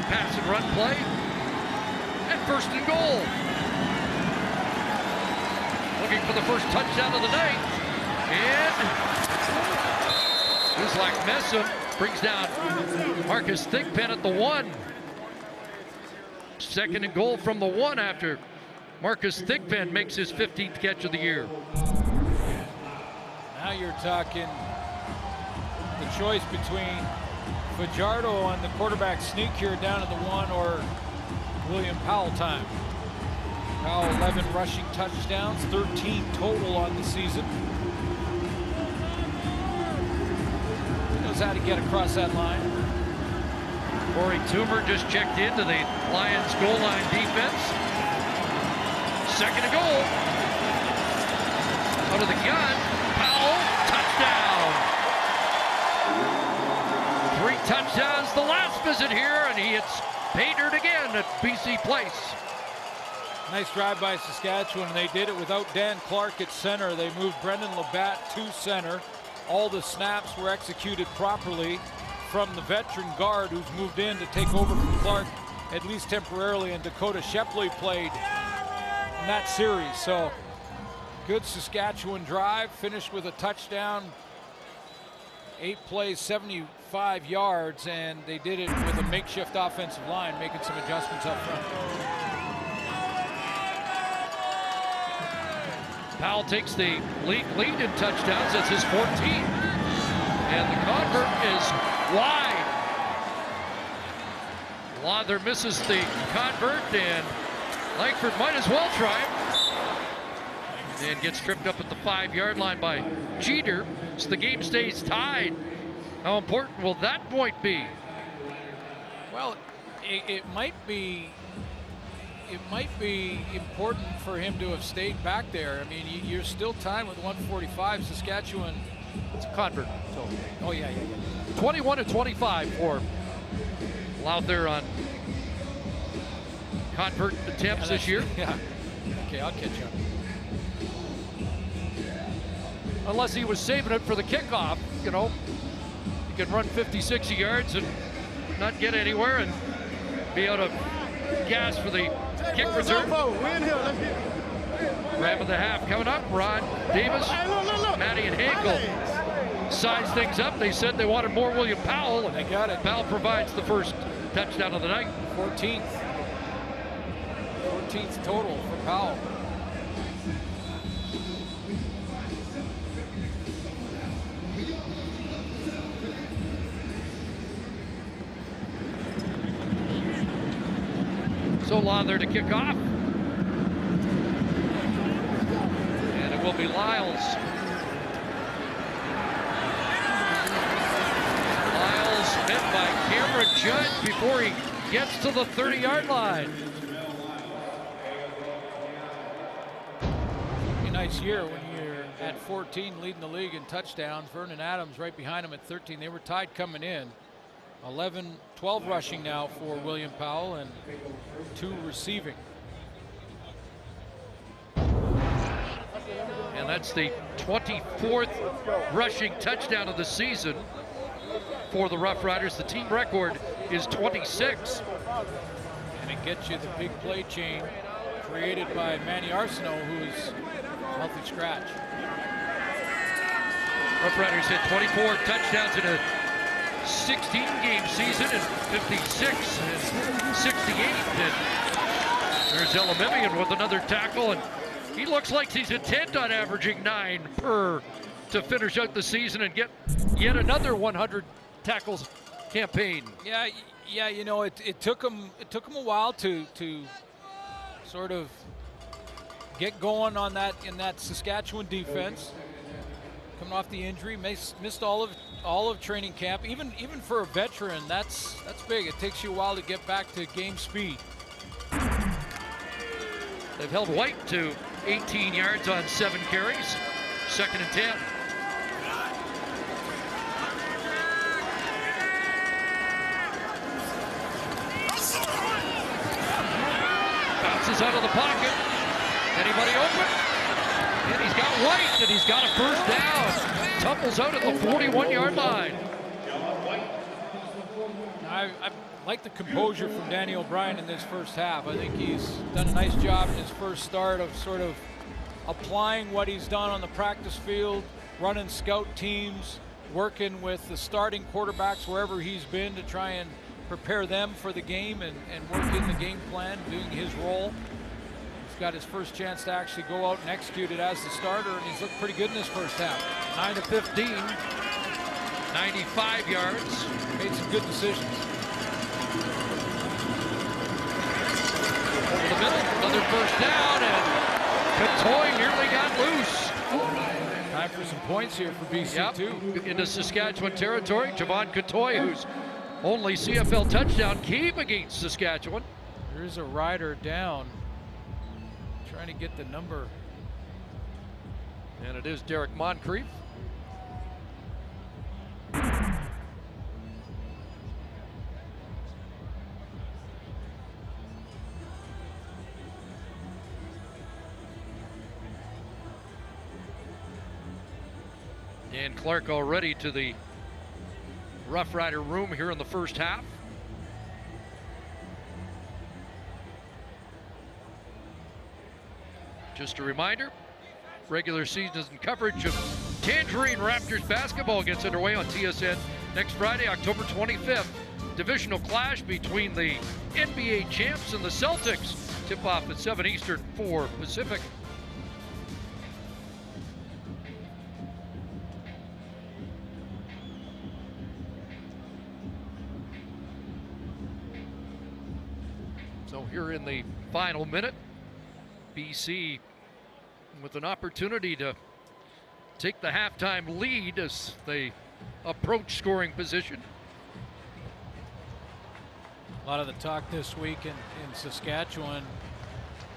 pass and run play. And 1st and goal. Looking for the first touchdown of the night. And Uzlak Mesa brings down Marcus Thigpen at the 1. 2nd and goal from the 1 after Marcus Thigpen makes his 15th catch of the year. Now you're talking the choice between Fajardo on the quarterback sneak here down at the 1, or William Powell time. Powell 11 rushing touchdowns, 13 total on the season. Knows how to get across that line. Corey Toomer just checked into the Lions goal line defense. 2nd and goal. Out of the gun, Powell, touchdown. 3 touchdowns the last visit here, and he hits pay dirt again at BC Place. Nice drive by Saskatchewan, and they did it without Dan Clark at center. They moved Brendan Labatt to center. All the snaps were executed properly from the veteran guard who's moved in to take over from Clark, at least temporarily, and Dakota Shepley played in that series. So good Saskatchewan drive, finished with a touchdown, 8 plays, 75 yards, and they did it with a makeshift offensive line, making some adjustments up front. Powell takes the league lead in touchdowns. That's his 14th. And the convert is wide. Lawther misses the convert, and Langford might as well try it. And gets tripped up at the 5-yard line by Jeter. So the game stays tied. How important will that point be? Well, it might be important for him to have stayed back there. I mean, you're still tied with 145. Saskatchewan, It's a convert. So, oh yeah. 21-25 for Lawther on convert attempts this year. Yeah. Okay, I'll catch up. Unless he was saving it for the kickoff, you know. He can run 50, 60 yards and not get anywhere and be out of gas for the kick return. Ram of the half coming up. Ron Davis, Matty and Hankel size things up. They said they wanted more William Powell. And they got it. Powell provides the first touchdown of the night. 14th total for Powell. So Lawther to kick off. And it will be Lyles. Lyles met by Cameron Judd before he gets to the 30-yard line. A nice year when you're at 14 leading the league in touchdowns. Vernon Adams right behind him at 13. They were tied coming in. 12 rushing now for William Powell and 2 receiving. And that's the 24th rushing touchdown of the season for the Roughriders. The team record is 26. And it gets you the big play chain created by Manny Arsenault, who's healthy scratch. Roughriders had 24 touchdowns in a 16-game season and 56 and 68. And there's Elamimian with another tackle, and he looks like he's intent on averaging 9 per to finish out the season and get yet another 100 tackles campaign. Yeah, you know, it took him a while to sort of get going on that in that Saskatchewan defense. Coming off the injury, missed all of training camp. Even for a veteran, that's big. It takes you a while to get back to game speed. They've held White to 18 yards on 7 carries. 2nd and 10. Bounces out of the pocket. Anybody open? And he's got White, and he's got a first down. Tumbles out at the 41-yard line. I like the composure from Danny O'Brien in this first half. I think he's done a nice job in his first start of sort of applying what he's done on the practice field, running scout teams, working with the starting quarterbacks wherever he's been to try and prepare them for the game and work in the game plan, doing his role. Got his first chance to actually go out and execute it as the starter, and he's looked pretty good in this first half. 9 to 15, 95 yards. Made some good decisions. Over the middle, another first down, and Catoy nearly got loose. Time for some points here for BC too. Into Saskatchewan territory. Javon Catoy, whose only CFL touchdown came against Saskatchewan. There's a rider down. Trying to get the number. And it is Derek Moncrief. And Clark already to the Rough Rider room here in the first half. Just a reminder, regular season coverage of Tangerine Raptors basketball gets underway on TSN next Friday, October 25th. Divisional clash between the NBA champs and the Celtics. Tip-off at 7 Eastern, 4 Pacific. here in the final minute. BC with an opportunity to take the halftime lead as they approach scoring position. A lot of the talk this week in Saskatchewan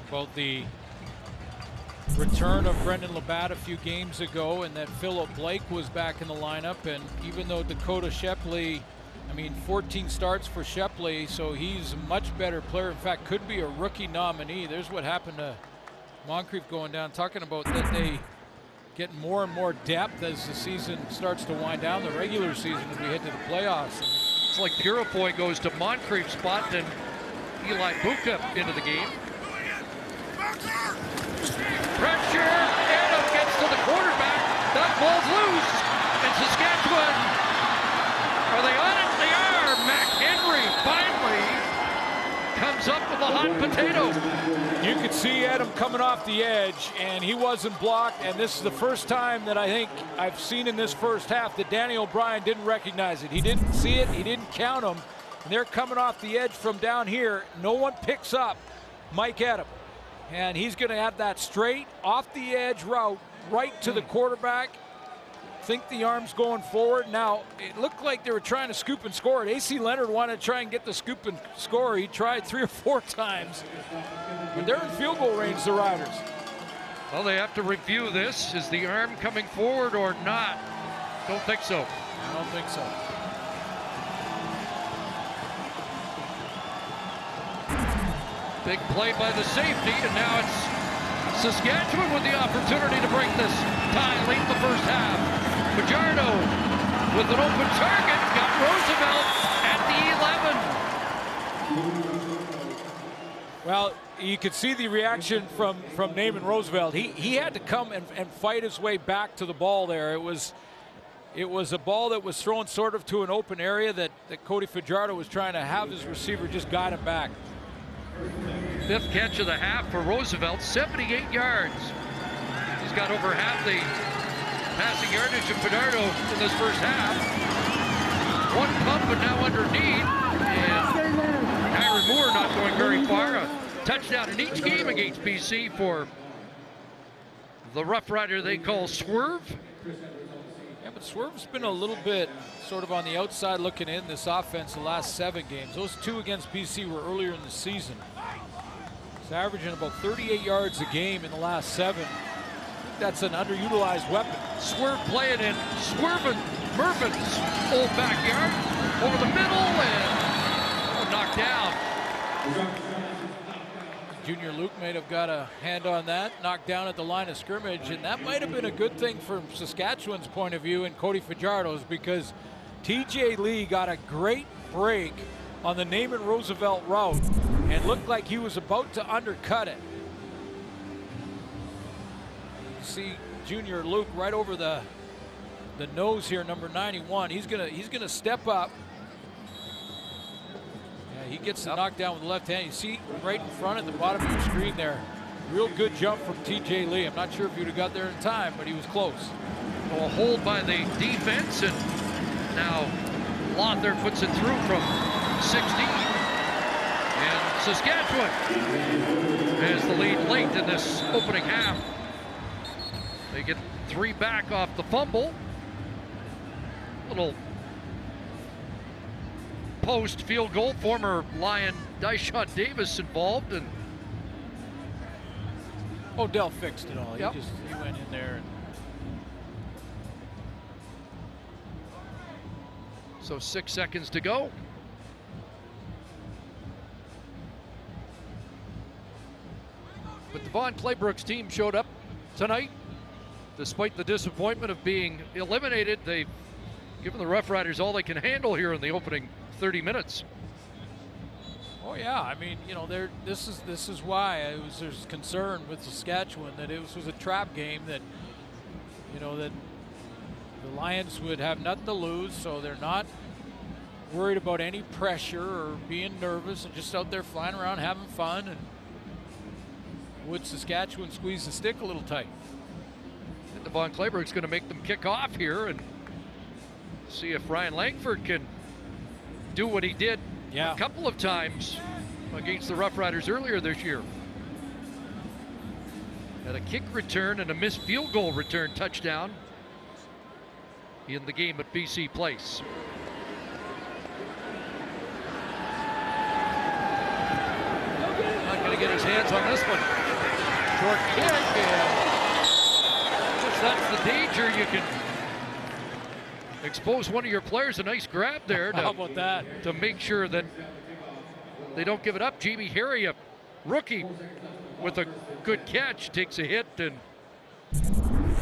about the return of Brendan Labatt a few games ago, and that Philip Blake was back in the lineup. And even though Dakota Shepley, 14 starts for Shepley, so he's a much better player. In fact, could be a rookie nominee. There's what happened to Moncrief going down, talking about that they get more and more depth as the season starts to wind down, the regular season, as we head to the playoffs. It's like Purifoy goes to Moncrief's spot, then Eli Buka into the game. Pressure, Adam gets to the quarterback. That ball's loose, and Saskatchewan, are they on it? They are. McHenry finally comes up with a hot potato. You could see Adam coming off the edge, and he wasn't blocked, and this is the first time that I think I've seen in this first half that Danny O'Brien didn't recognize it. He didn't see it, he didn't count them, and they're coming off the edge from down here. No one picks up Mike Adam, and he's going to have that straight off the edge route right to the quarterback. Think the arm's going forward. Now, it looked like they were trying to scoop and score it. AC Leonard wanted to try and get the scoop and score. He tried 3 or 4 times. But they're in field goal range, the Riders. Well, they have to review this. Is the arm coming forward or not? Don't think so. I don't think so. Big play by the safety, and now it's Saskatchewan with the opportunity to break this tie late in the first half. Fajardo with an open target, got Roosevelt at the 11. Well, you could see the reaction from Naaman Roosevelt. He had to come and fight his way back to the ball there. It was a ball that was thrown sort of to an open area that Cody Fajardo was trying to have his receiver just guide him back. 5th catch of the half for Roosevelt, 78 yards. He's got over half the passing yardage of Fajardo in this first half. One pump, but now underneath. And Kyron Moore not going very far. A touchdown in each game against BC for the Rough Rider they call Swerve. Yeah, but Swerve's been a little bit sort of on the outside looking in this offense the last 7 games. Those 2 against BC were earlier in the season. He's averaging about 38 yards a game in the last 7. I think that's an underutilized weapon. Swerve playing in Swervin Mervin's old backyard. Over the middle and knocked down. Junior Luke might have got a hand on that, knocked down at the line of scrimmage, and that might have been a good thing from Saskatchewan's point of view and Cody Fajardo's, because TJ Lee got a great break on the Naaman Roosevelt route and looked like he was about to undercut it. See Junior Luke right over the nose here, number 91. He's gonna step up. He gets the knockdown with the left hand. You see right in front at the bottom of your screen there. Real good jump from TJ Lee. I'm not sure if he would have got there in time, but he was close. Well, a hold by the defense, and now Lothar puts it through from 16. And Saskatchewan has the lead late in this opening half. They get 3 back off the fumble. Little post field goal, former Lion Dyshawn Davis involved, and Odell fixed it all. Yep. He went in there. So 6 seconds to go. But the Vaughn Claybrooks team showed up tonight. Despite the disappointment of being eliminated, they've given the Rough Riders all they can handle here in the opening 30 minutes. Oh yeah, I mean, you know, this is why there's concern with Saskatchewan that it was a trap game, that, you know, that the Lions would have nothing to lose, so they're not worried about any pressure or being nervous and just out there flying around having fun. And would Saskatchewan squeeze the stick a little tight? And Devon Clayburgh's going to make them kick off here and see if Ryan Langford can do what he did a couple of times against the Roughriders earlier this year. Had a kick return and a missed field goal return touchdown in the game at BC Place. Not going to get his hands on this one. Short kick, and that's the danger. You can expose one of your players. A nice grab there. How about that? To make sure that they don't give it up. Jamie Harry, a rookie, with a good catch, takes a hit, and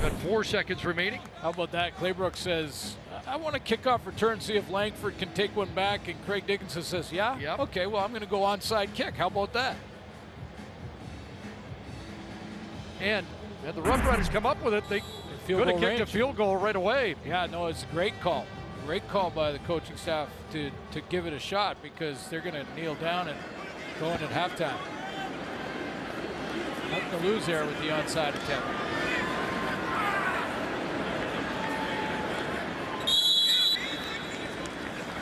got 4 seconds remaining. How about that? Claybrook says, I want to kickoff return, see if Langford can take one back, and Craig Dickinson says, yeah? Yep. Okay, well, I'm going to go onside kick. How about that? And had the Roughriders come up with it, they could have kicked a field goal right away. Yeah, no, it's a great call. Great call by the coaching staff to give it a shot, because they're going to kneel down and go in at halftime. Nothing to lose there with the onside attempt.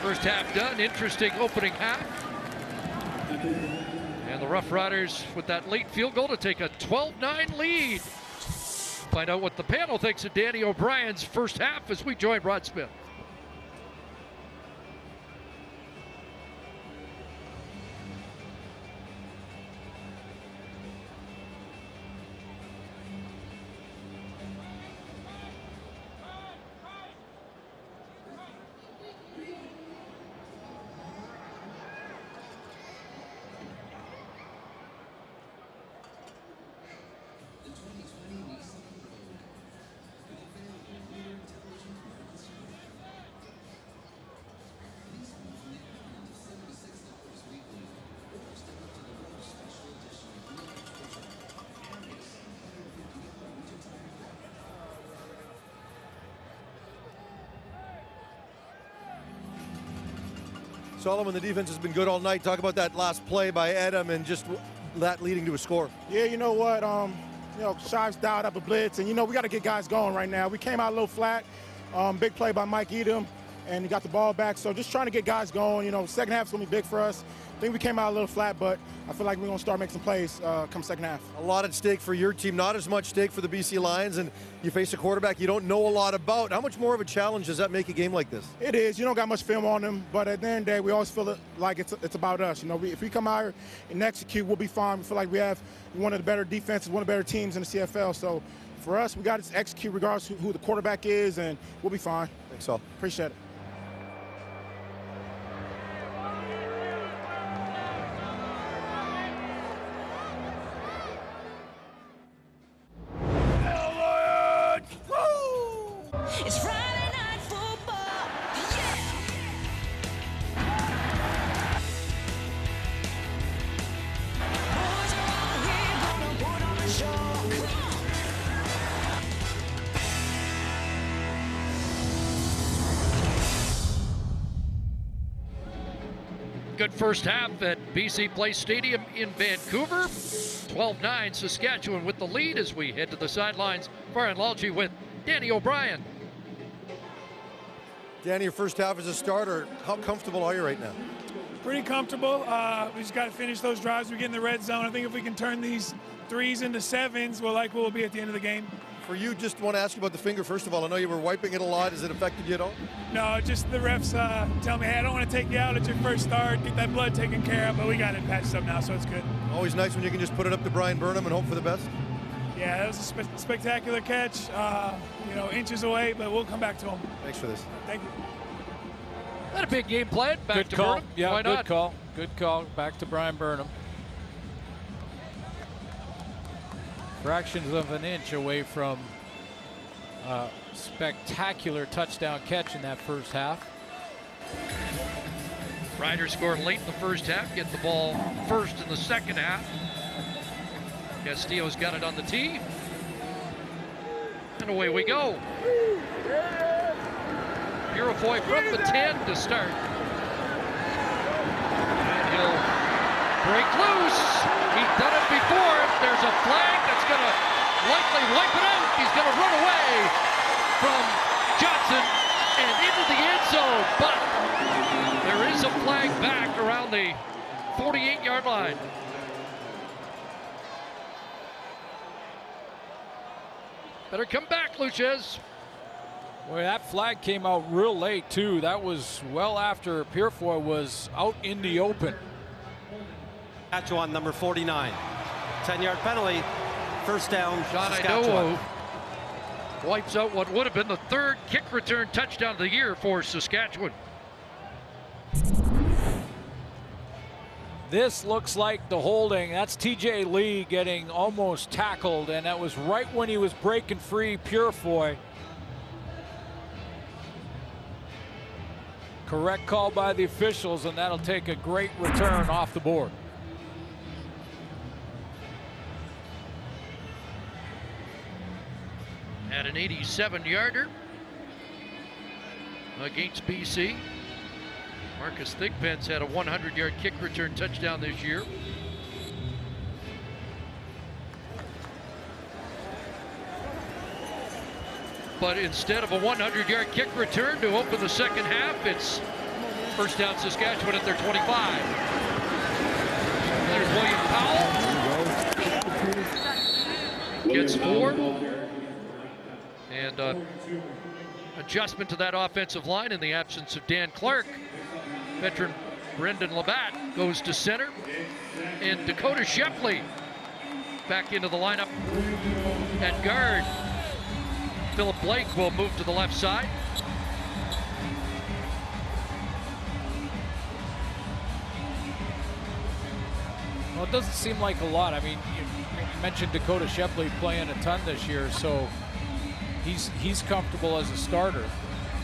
First half done. Interesting opening half. And the Roughriders with that late field goal to take a 12-9 lead. Find out what the panel thinks of Danny O'Brien's first half as we join Rod Smith. Solomon, the defense has been good all night. Talk about that last play by Adam and just that leading to a score. Yeah, you know what? Shives dialed up a blitz, and, we got to get guys going right now. We came out a little flat. Big play by Mike Edom, and he got the ball back. So just trying to get guys going. Second half's going to be big for us. I think we came out a little flat, but I feel like we're going to start making some plays come second half. A lot at stake for your team, not as much stake for the BC Lions, and you face a quarterback you don't know a lot about. How much more of a challenge does that make a game like this? It is. You don't got much film on them, but at the end of the day, we always feel like it's about us. If we come out here and execute, we'll be fine. We feel like we have one of the better defenses, one of the better teams in the CFL. So for us, we got to execute regardless of who the quarterback is, and we'll be fine. Thanks, all. Appreciate it. It's Friday night football, yeah! Boys are all here, gonna put on a show. Good first half at BC Place Stadium in Vancouver. 12-9 Saskatchewan with the lead as we head to the sidelines. Brian Lalchi with Danny O'Brien. Danny, your first half as a starter, how comfortable are you right now? Pretty comfortable. We just got to finish those drives. We get in the red zone. I think if we can turn these 3s into 7s, we'll be at the end of the game. For you, just want to ask you about the finger, first of all. I know you were wiping it a lot. Has it affected you at all? No, just the refs tell me, hey, I don't want to take you out at your first start, get that blood taken care of, but we got it patched up now, so it's good. Always nice when you can just put it up to Brian Burnham and hope for the best. Yeah, that was a spectacular catch, inches away, but we'll come back to him. Thanks for this. Thank you. Not a big game plan. Back good to call. Burnham. Yeah, Why good not? call. Good call. Back to Brian Burnham. Fractions of an inch away from a spectacular touchdown catch in that first half. Riders score late in the first half, get the ball first in the second half. Castillo's got it on the tee. And away we go. Purifoy from the 10 to start. And he'll break loose. He's done it before. There's a flag that's going to likely wipe it out. He's going to run away from Johnson and into the end zone. But there is a flag back around the 48-yard line. Better come back, Luchez. Boy, that flag came out real late, too. That was well after Purefoy was out in the open. Saskatchewan, number 49. 10-yard penalty. First down, Sean Saskatchewan. Idowo wipes out what would have been the third kick return touchdown of the year for Saskatchewan. This looks like the holding. That's TJ Lee getting almost tackled, and that was right when he was breaking free Purefoy. Correct call by the officials, and that'll take a great return off the board. At an 87-yarder against BC. Marcus Thigpen's had a 100-yard kick return touchdown this year. But instead of a 100-yard kick return to open the second half, it's first down Saskatchewan at their 25. There's William Powell. Gets 4. And adjustment to that offensive line in the absence of Dan Clark. Veteran Brendan Labatt goes to center. And Dakota Shepley back into the lineup at guard. Philip Blake will move to the left side. Well, it doesn't seem like a lot. I mean, you mentioned Dakota Shepley playing a ton this year, so he's comfortable as a starter.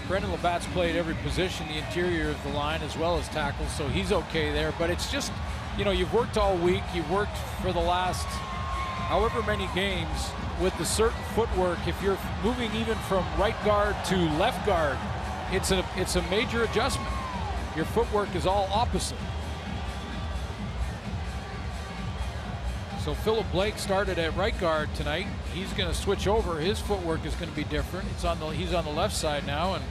Brendan Labatt's played every position, the interior of the line as well as tackles, so he's okay there. But it's just, you know, you've worked all week, you've worked for the last however many games with the certain footwork. If you're moving even from right guard to left guard, it's a major adjustment. Your footwork is all opposite. So Philip Blake started at right guard tonight. He's going to switch over. His footwork is going to be different. He's on the left side now, and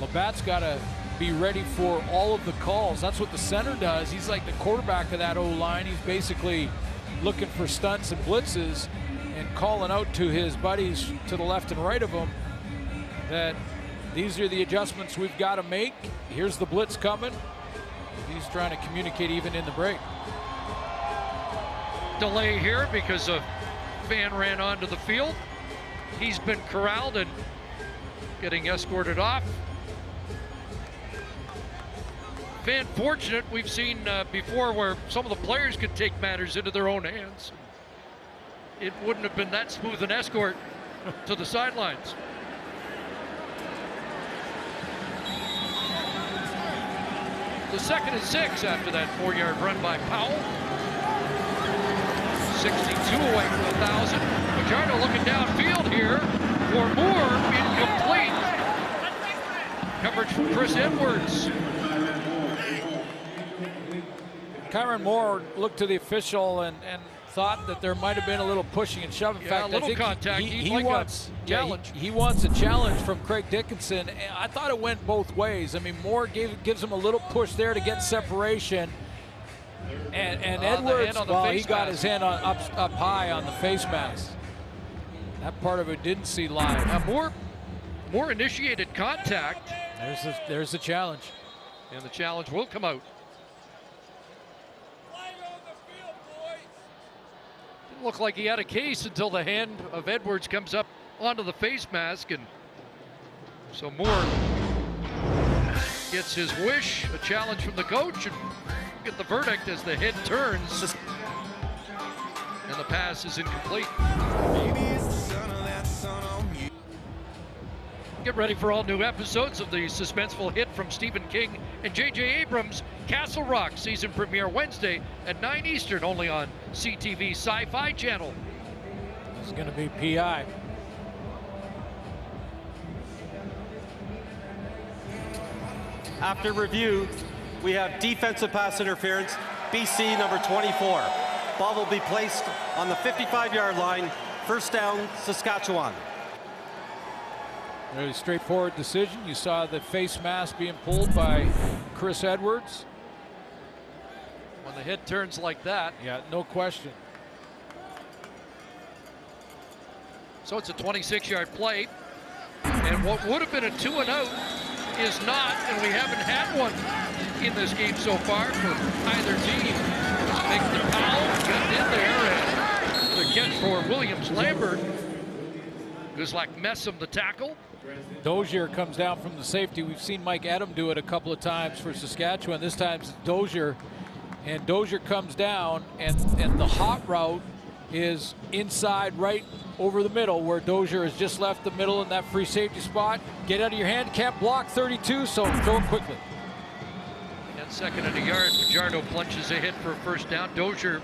Labatt's got to be ready for all of the calls. That's what the center does. He's like the quarterback of that O-line. He's basically looking for stunts and blitzes and calling out to his buddies to the left and right of him that these are the adjustments we've got to make. Here's the blitz coming. He's trying to communicate even in the break. Delay here because a fan ran onto the field. He's been corralled and getting escorted off. Fan fortunate, we've seen before where some of the players could take matters into their own hands. It wouldn't have been that smooth an escort to the sidelines. The 2nd and 6 after that 4-yard run by Powell. 62 away from 1,000. Fajardo looking downfield here for Moore, incomplete. Coverage from Chris Edwards. Kyron Moore looked to the official and thought that there might have been a little pushing and shoving. In fact, a little contact. He wants a challenge from Craig Dickinson. I thought it went both ways. I mean, Moore gives him a little push there to get separation. And Edwards, well, he got his hand up high on the face mask. That part of it didn't see live. Moore initiated contact. There's the challenge. And the challenge will come out. Didn't look like he had a case until the hand of Edwards comes up onto the face mask, and so Moore gets his wish, a challenge from the coach, and get the verdict as the head turns and the pass is incomplete. Get ready for all new episodes of the suspenseful hit from Stephen King and J.J. Abrams' Castle Rock, season premiere Wednesday at 9 Eastern, only on CTV Sci-Fi Channel. It's going to be PI. After review, we have defensive pass interference, BC number 24. Ball will be placed on the 55-yard line. First down, Saskatchewan. Very straightforward decision. You saw the face mask being pulled by Chris Edwards. When the head turns like that. Yeah, no question. So it's a 26-yard play. And what would have been a 2-and-out is not, and we haven't had one in this game so far for either team. Make the foul, got in there, and the catch for Williams-Lambert. Guzlak Messam the tackle. Dozier comes down from the safety. We've seen Mike Edom do it a couple of times for Saskatchewan. This time it's Dozier. And Dozier comes down, and the hot route is inside right over the middle where Dozier has just left the middle in that free safety spot. Get out of your hand, can't block 32, so throw it quickly. And second and a yard, Fajardo plunges ahead for a first down. Dozier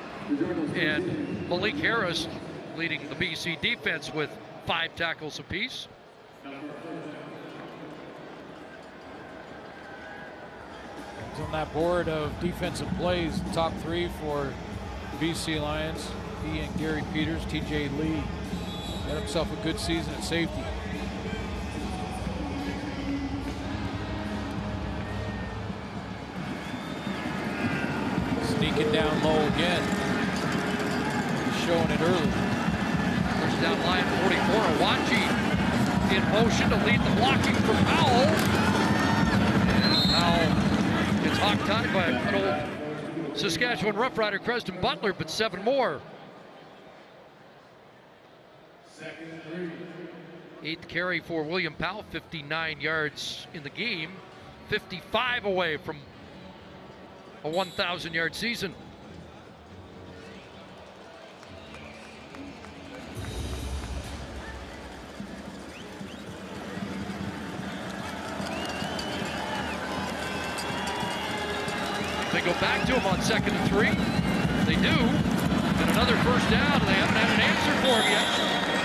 and Malik Harris leading the BC defense with 5 tackles apiece. He's on that board of defensive plays, top 3 for BC Lions. He and Gary Peters, TJ Lee had himself a good season at safety. Sneaking down low again. Showing it early. First down line 44. Awachi in motion to lead the blocking for Powell. And Powell gets hog-tied by an old Saskatchewan Roughrider, Creston Butler, but 7 more. 8th carry for William Powell, 59 yards in the game, 55 away from a 1,000-yard season. They go back to him on 2nd and 3. They do. And another first down. They haven't had an answer for him yet.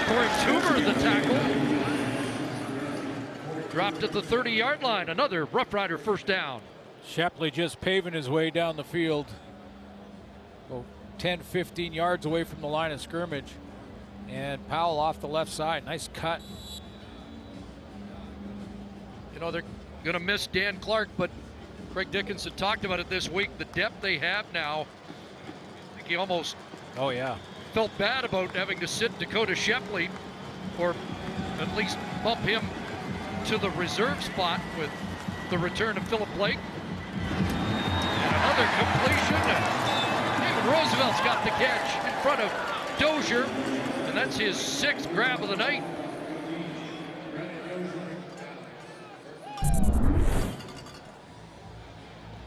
Corey Toomer, the tackle. Dropped at the 30-yard line. Another Rough Rider first down. Shepley just paving his way down the field. 10, 15 yards away from the line of scrimmage. And Powell off the left side. Nice cut. You know, they're going to miss Dan Clark, but Craig Dickinson talked about it this week. The depth they have now. I think he almost felt bad about having to sit Dakota Shepley, or at least bump him to the reserve spot with the return of Philip Blake. And another completion. David Roosevelt's got the catch in front of Dozier, and that's his 6th grab of the night.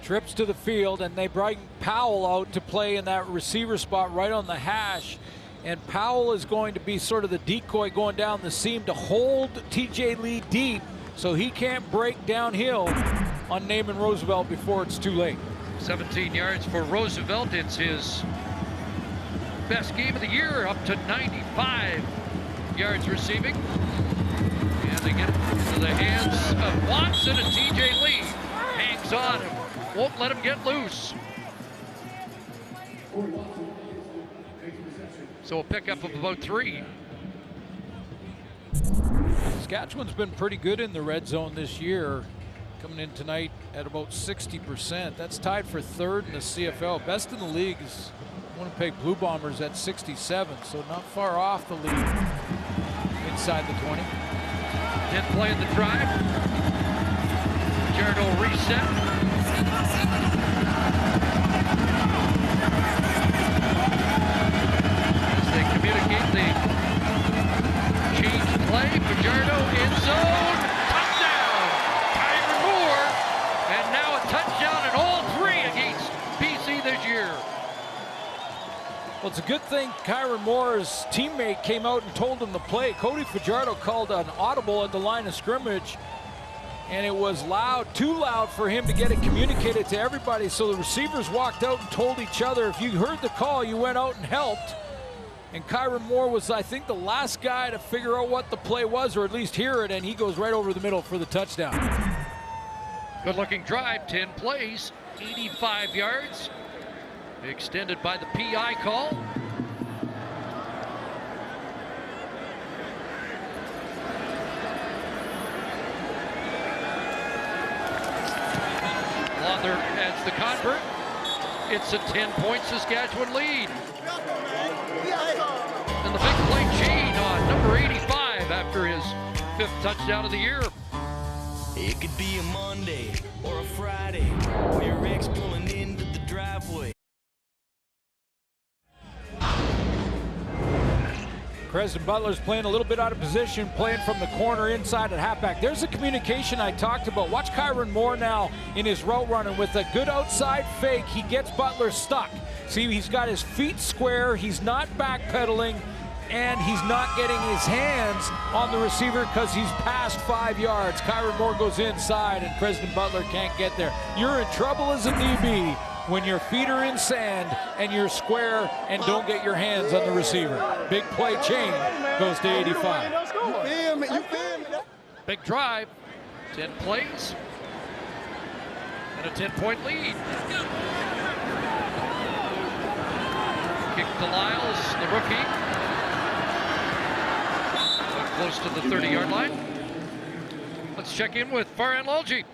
Trips to the field, and they bring Powell out to play in that receiver spot right on the hash. And Powell is going to be sort of the decoy going down the seam to hold TJ Lee deep so he can't break downhill on Naaman Roosevelt before it's too late. 17 yards for Roosevelt. It's his best game of the year, up to 95 yards receiving. And they get it into the hands of Watson, and TJ Lee hangs on and won't let him get loose. So a pickup of about 3. Saskatchewan's been pretty good in the red zone this year, coming in tonight at about 60%. That's tied for 3rd in the CFL. Best in the league is Winnipeg Blue Bombers at 67, so not far off the lead inside the 20. Didn't play in the drive. Fajardo reset. Communicate the change play. Fajardo in zone. Touchdown. Kyron Moore. And now a touchdown in all 3 against BC this year. Well, it's a good thing Kyron Moore's teammate came out and told him to play. Cody Fajardo called an audible at the line of scrimmage, and it was loud, too loud for him to get it communicated to everybody. So the receivers walked out and told each other, if you heard the call, you went out and helped. And Kyron Moore was, I think, the last guy to figure out what the play was, or at least hear it, and he goes right over the middle for the touchdown. Good-looking drive, 10 plays, 85 yards. Extended by the PI call. Lauder adds the convert. It's a 10-point Saskatchewan lead. And the big play Gene on number 85 after his 5th touchdown of the year. It could be a Monday or a Friday, or your ex pulling into the driveway. Preston Butler's playing a little bit out of position, playing from the corner inside at halfback. There's the communication I talked about. Watch Kyron Moore now in his route running with a good outside fake. He gets Butler stuck. See, he's got his feet square. He's not backpedaling, and he's not getting his hands on the receiver because he's past 5 yards. Kyron Moore goes inside, and Preston Butler can't get there. You're in trouble as a DB when your feet are in sand and you're square and don't get your hands on the receiver. Big play chain goes to 85. Big drive, 10 plays, and a 10-point lead. Kick to Lyles, the rookie. Close to the 30-yard line. Let's check in with Farhan Lalji.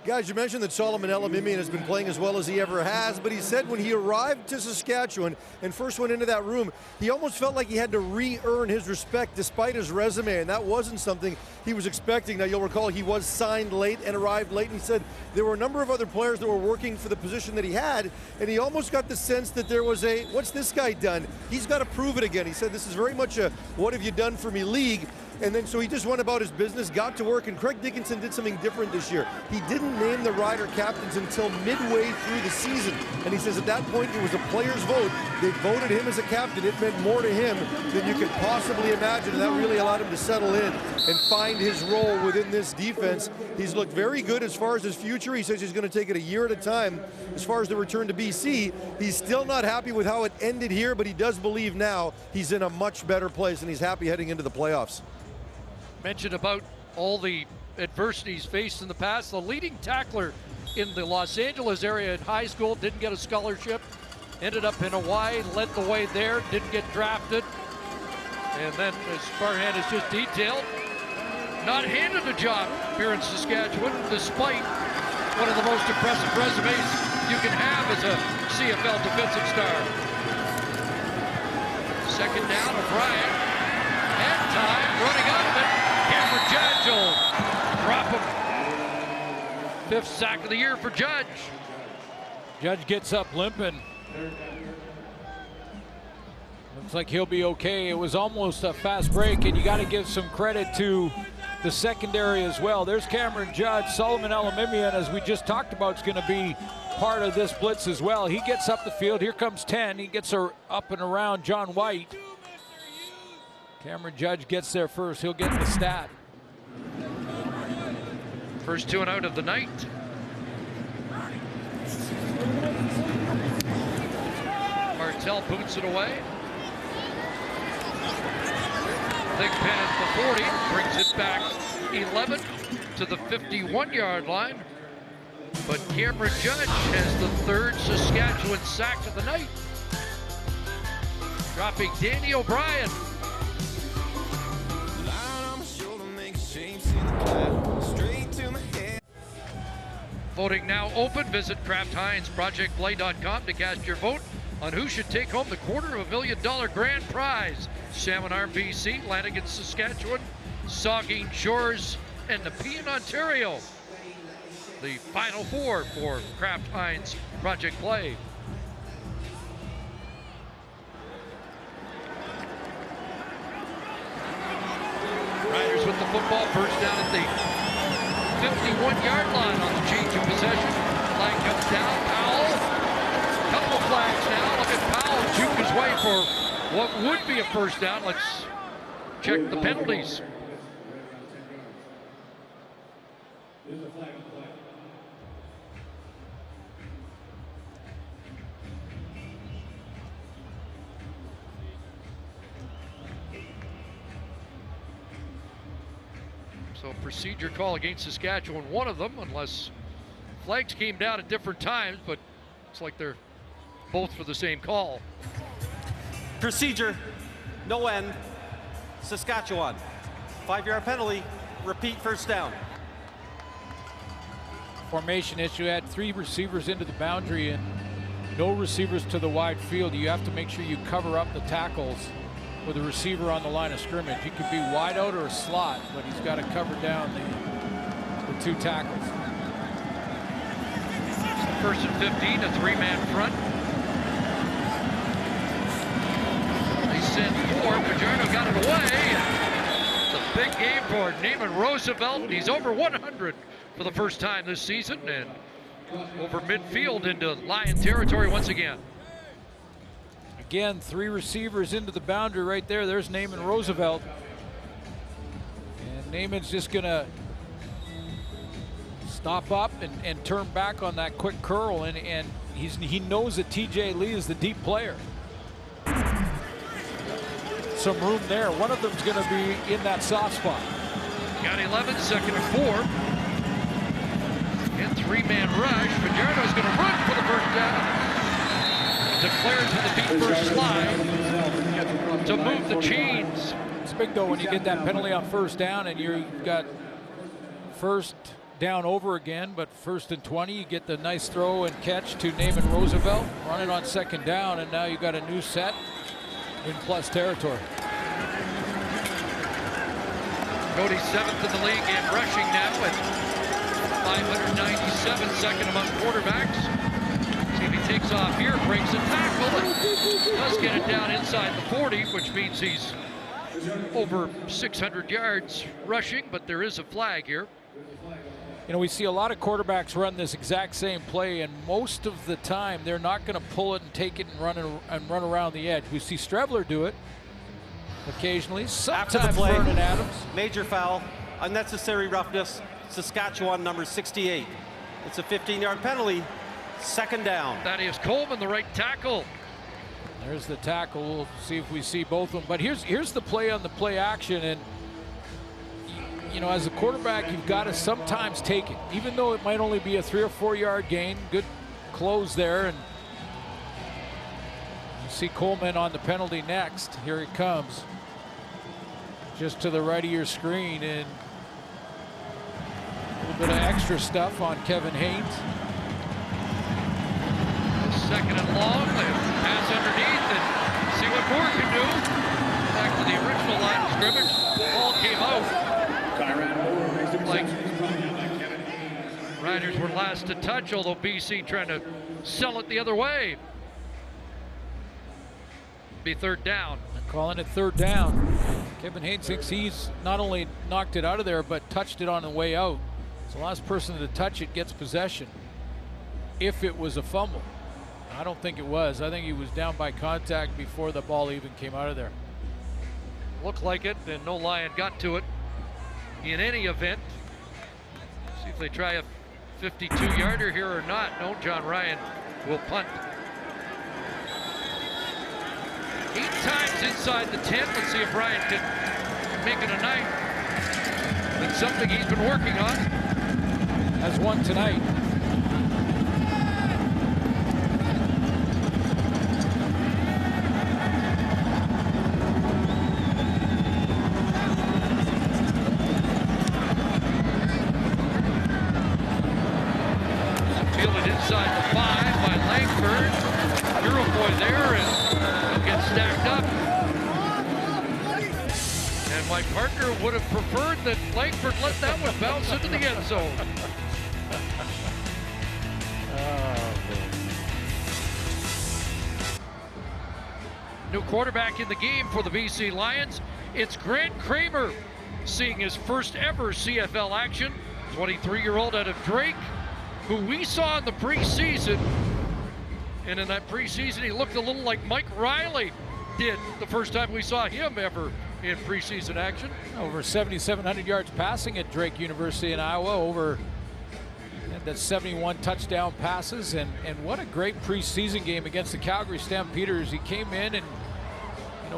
Guys, you mentioned that Solomon Elimimian has been playing as well as he ever has, but he said when he arrived to Saskatchewan and first went into that room, he almost felt like he had to re-earn his respect despite his resume, and that wasn't something he was expecting. Now, you'll recall he was signed late and arrived late, and he said there were a number of other players that were working for the position that he had, and he almost got the sense that there was a, what's this guy done? He's got to prove it again. He said this is very much a what have you done for me league. And then so he just went about his business, got to work, and Craig Dickinson did something different this year. He didn't name the Rider captains until midway through the season. And he says at that point it was a player's vote. They voted him as a captain. It meant more to him than you could possibly imagine. And that really allowed him to settle in and find his role within this defense. He's looked very good as far as his future. He says he's going to take it a year at a time. As far as the return to BC, he's still not happy with how it ended here, but he does believe now he's in a much better place and he's happy heading into the playoffs. Mentioned about all the adversities faced in the past. The leading tackler in the Los Angeles area in high school didn't get a scholarship, ended up in Hawaii, led the way there, didn't get drafted. And then, as Farhan has just detailed, not handed a job here in Saskatchewan, despite one of the most impressive resumes you can have as a CFL defensive star. Second down, O'Brien. And time running out of it. Cameron Judge will drop him. 5th sack of the year for Judge. Judge gets up limping. Looks like he'll be okay. It was almost a fast break, and you got to give some credit to the secondary as well. There's Cameron Judge. Solomon Elimimian, as we just talked about, is going to be part of this blitz as well. He gets up the field. Here comes 10. He gets her up and around John White. Cameron Judge gets there first. He'll get the stat. First 2 and out of the night. Martell boots it away. Big pen at the 40, brings it back 11 to the 51-yard line. But Cameron Judge has the 3rd Saskatchewan sack of the night, dropping Danny O'Brien. Voting now open. Visit CraftHeinzProjectPlay.com to cast your vote on who should take home the $250,000 grand prize. Salmon Arm, BC, Lanigan, Saskatchewan, Saugeen Shores, and Nepean, Ontario. The final 4 for Kraft Heinz Project Play. Riders with the football, first down at the 51-yard line on the change of possession. Flag comes down, Powell. Couple flags now. Look at Powell juke his way for what would be a first down. Let's check the penalties. So procedure call against Saskatchewan, one of them, unless flags came down at different times, but it's like they're both for the same call. Procedure, no end, Saskatchewan. 5-yard penalty, repeat first down. Formation issue, had 3 receivers into the boundary, and no receivers to the wide field. You have to make sure you cover up the tackles with a receiver on the line of scrimmage. He could be wide out or a slot, but he's got to cover down the two tackles. First and 15, a three-man front. They send 4. Pajerno got it away. It's a big game for Naaman Roosevelt. He's over 100 for the first time this season and over midfield into Lion territory once again. Again, 3 receivers into the boundary right there. There's Naaman Roosevelt. And Naaman's just going to stop up and turn back on that quick curl, and he knows that TJ Lee is the deep player. Some room there. One of them's going to be in that soft spot. Got 11, second and 4. And 3-man rush. Pajerno's going to run for the first down. Declared to the deep first slide to move the chains. It's big though when you get that penalty on first down and you've got first down over again, but first and 20, you get the nice throw and catch to Naaman Roosevelt, running on second down, and now you got a new set in plus territory. Cody's 7th in the league in rushing now at 597, second among quarterbacks. See if he takes off here, breaks a tackle, and does get it down inside the 40, which means he's over 600 yards rushing, but there is a flag here. You know, we see a lot of quarterbacks run this exact same play, and most of the time they're not going to pull it and take it and run around the edge. We see Strevler do it occasionally. Sometimes after the play, Vernon Adams. Major foul, unnecessary roughness, Saskatchewan number 68. It's a 15-yard penalty, second down. That is Coleman, the right tackle. There's the tackle. We'll see if we see both of them. But here's the play on the play action, and you know, as a quarterback, you've got to sometimes take it, even though it might only be a 3 or 4 yard gain. Good close there, and you see Coleman on the penalty next. Here it comes, just to the right of your screen, and a little bit of extra stuff on Kevin Haynes. Second and long, they pass underneath and see what Moore can do. Back to the original line of scrimmage. The ball came out. Like Riders were last to touch, although BC trying to sell it the other way. Be third down. Calling it third down. Kevin Haynes thinks he's not only knocked it out of there, but touched it on the way out. So the last person to touch it gets possession. If it was a fumble. I don't think it was. I think he was down by contact before the ball even came out of there. Looked like it, and no Lion got to it. In any event, see if they try a 52-yarder here or not. No, John Ryan will punt. 8 times inside the 10. Let's see if Ryan can make it a night. It's something he's been working on. Has one tonight. Inside the 5 by Langford. Euroboy there, and he'll get stacked up. And my partner would have preferred that Langford let that one bounce into the end zone. New quarterback in the game for the BC Lions. It's Grant Kramer seeing his first ever CFL action. 23-year-old out of Drake, who we saw in the preseason, and in that preseason he looked a little like Mike Riley did the first time we saw him ever in preseason action. Over 7,700 yards passing at Drake University in Iowa, over that 71 touchdown passes, and what a great preseason game against the Calgary Stampeders. He came in and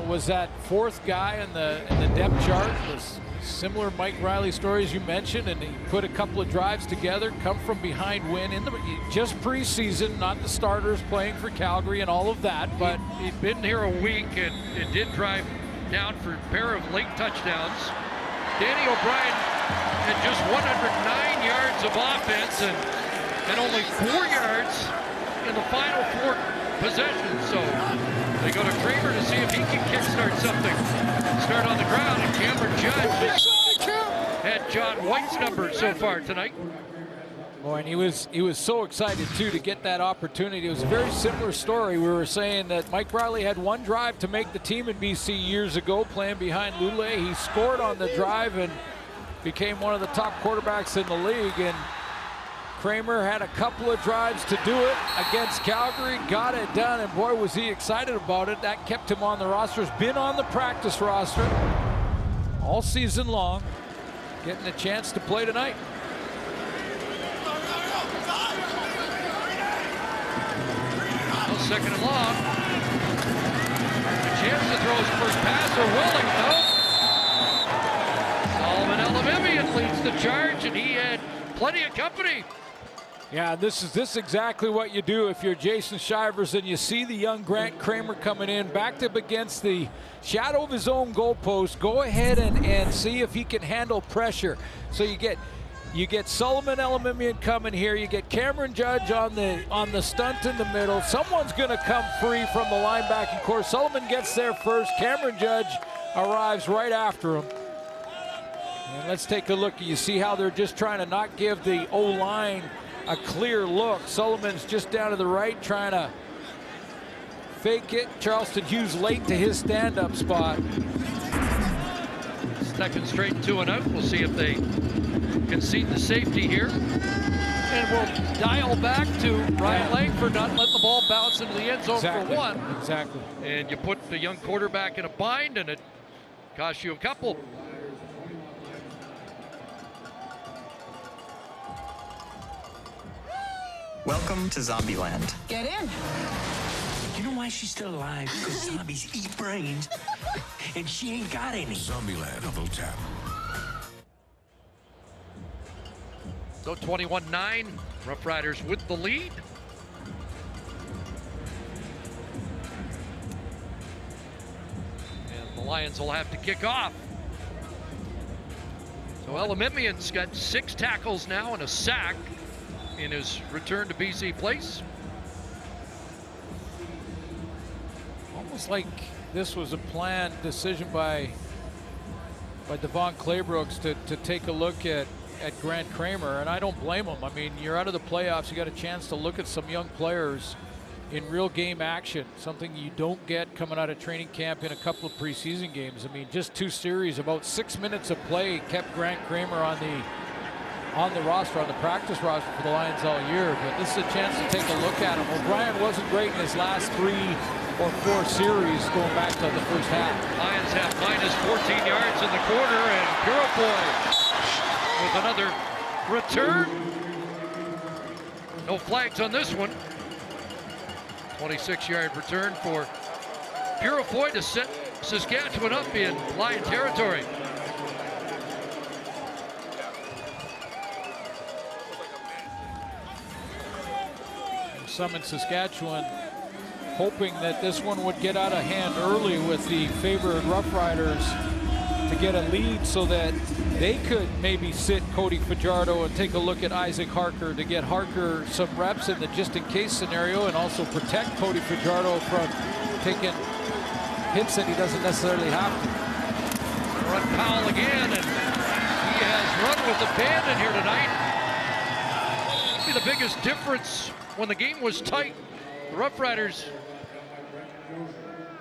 was that 4th guy in the depth chart. Was similar Mike Riley story as you mentioned, and he put a couple of drives together, come from behind win in the just preseason, not the starters playing for Calgary and all of that, but he'd been here a week and it did drive down for a pair of late touchdowns. Danny O'Brien had just 109 yards of offense and only 4 yards in the final 4 possessions. So they go to Kramer to see if he can kickstart something. Start on the ground, and Cameron Judge has had John White's number so far tonight. Boy, and he was so excited too to get that opportunity. It was a very similar story. We were saying that Mike Riley had one drive to make the team in BC years ago, playing behind Lule. He scored on the drive and became one of the top quarterbacks in the league. And Kramer had a couple of drives to do it against Calgary, got it done, and boy, was he excited about it. That kept him on the roster. Has been on the practice roster all season long, getting a chance to play tonight. Second and long. A chance to throw his first pass, or Willing. No. Solomon Elimimian leads the charge, and he had plenty of company. Yeah, this is exactly what you do if you're Jason Shivers and you see the young Grant Kramer coming in, backed up against the shadow of his own goalpost. Go ahead and see if he can handle pressure. So you get Solomon Elimimian coming here. You get Cameron Judge on the stunt in the middle. Someone's going to come free from the linebacking core. Solomon gets there first. Cameron Judge arrives right after him. And let's take a look. You see how they're just trying to not give the O-line a clear look. Solomon's just down to the right trying to fake it. Charleston Hughes late to his stand-up spot. Second straight 2 and out. We'll see if they concede the safety here. And we'll dial back to Ryan Langford not letting the ball bounce into the end zone for 1. Exactly. And you put the young quarterback in a bind, and it costs you a couple. Welcome to Zombieland. Get in. You know why she's still alive? Because zombies eat brains, and she ain't got any. Zombieland. Double tap. So 21-9, Roughriders with the lead. And the Lions will have to kick off. So Elimimian's got 6 tackles now and a sack in his return to BC Place. Almost like this was a planned decision by Devon Claybrooks to take a look at Grant Kramer, and I don't blame him. I mean, you're out of the playoffs. You got a chance to look at some young players in real game action, something you don't get coming out of training camp in a couple of preseason games. I mean, just 2 series, about 6 minutes of play kept Grant Kramer on the roster, on the practice roster for the Lions all year. But this is a chance to take a look at him. O'Brien wasn't great in his last 3 or 4 series going back to the first half. Lions have minus 14 yards in the quarter, and Purifoy with another return. No flags on this one. 26-yard return for Purifoy to set Saskatchewan up in Lion territory. Some in Saskatchewan hoping that this one would get out of hand early with the favored Roughriders to get a lead so that they could maybe sit Cody Fajardo and take a look at Isaac Harker to get Harker some reps in the just-in-case scenario and also protect Cody Fajardo from taking hits that he doesn't necessarily have to. Run Powell again, and he has run with abandon here tonight. Maybe the biggest difference when the game was tight, the Roughriders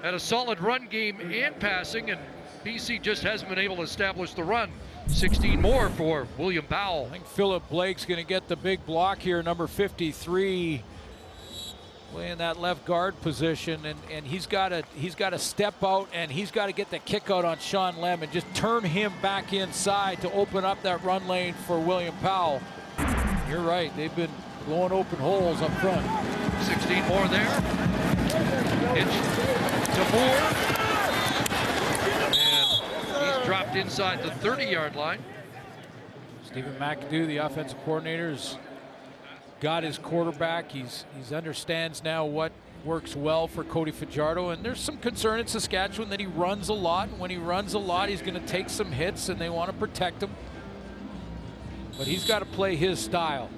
had a solid run game and passing, and BC just hasn't been able to establish the run. 16 more for William Powell. I think Philip Blake's going to get the big block here, number 53, playing that left guard position, and he's got to step out, and he's got to get the kick out on Sean Lem and just turn him back inside to open up that run lane for William Powell. You're right, they've been blowing open holes up front. 16 more there. Pitch to Moore. And he's dropped inside the 30-yard line. Stephen McAdoo, the offensive coordinator, has got his quarterback. He understands now what works well for Cody Fajardo, and there's some concern in Saskatchewan that he runs a lot. And when he runs a lot, he's going to take some hits, and they want to protect him. But he's got to play his style.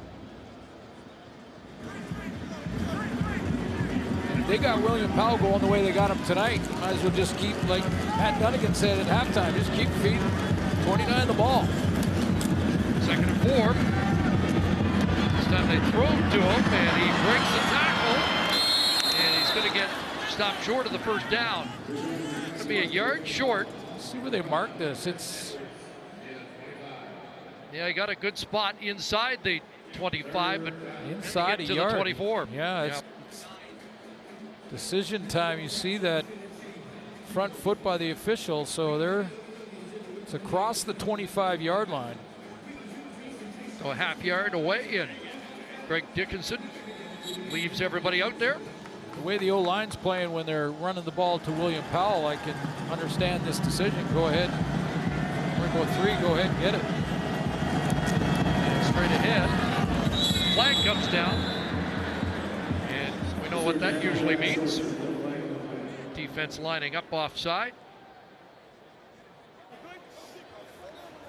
they got William Powell going the way they got him tonight. Might as well just keep, like Matt Dunnigan said at halftime, just keep feeding 29 the ball. 2nd and 4. This time they throw to him, and he breaks the tackle, and he's going to get stopped short of the first down. It's going to be a yard short. Let's see where they mark this. Yeah, he got a good spot inside the 25, but inside a to yard. the 24. Yeah, it's decision time. You see that front foot by the official, so it's across the 25-yard line. So a half yard away, and Greg Dickinson leaves everybody out there. The way the O-line's playing when they're running the ball to William Powell, I can understand this decision. Go ahead. We're going 3, go ahead and get it. And straight ahead. Flag comes down. And we know what that usually means. Defense lining up offside.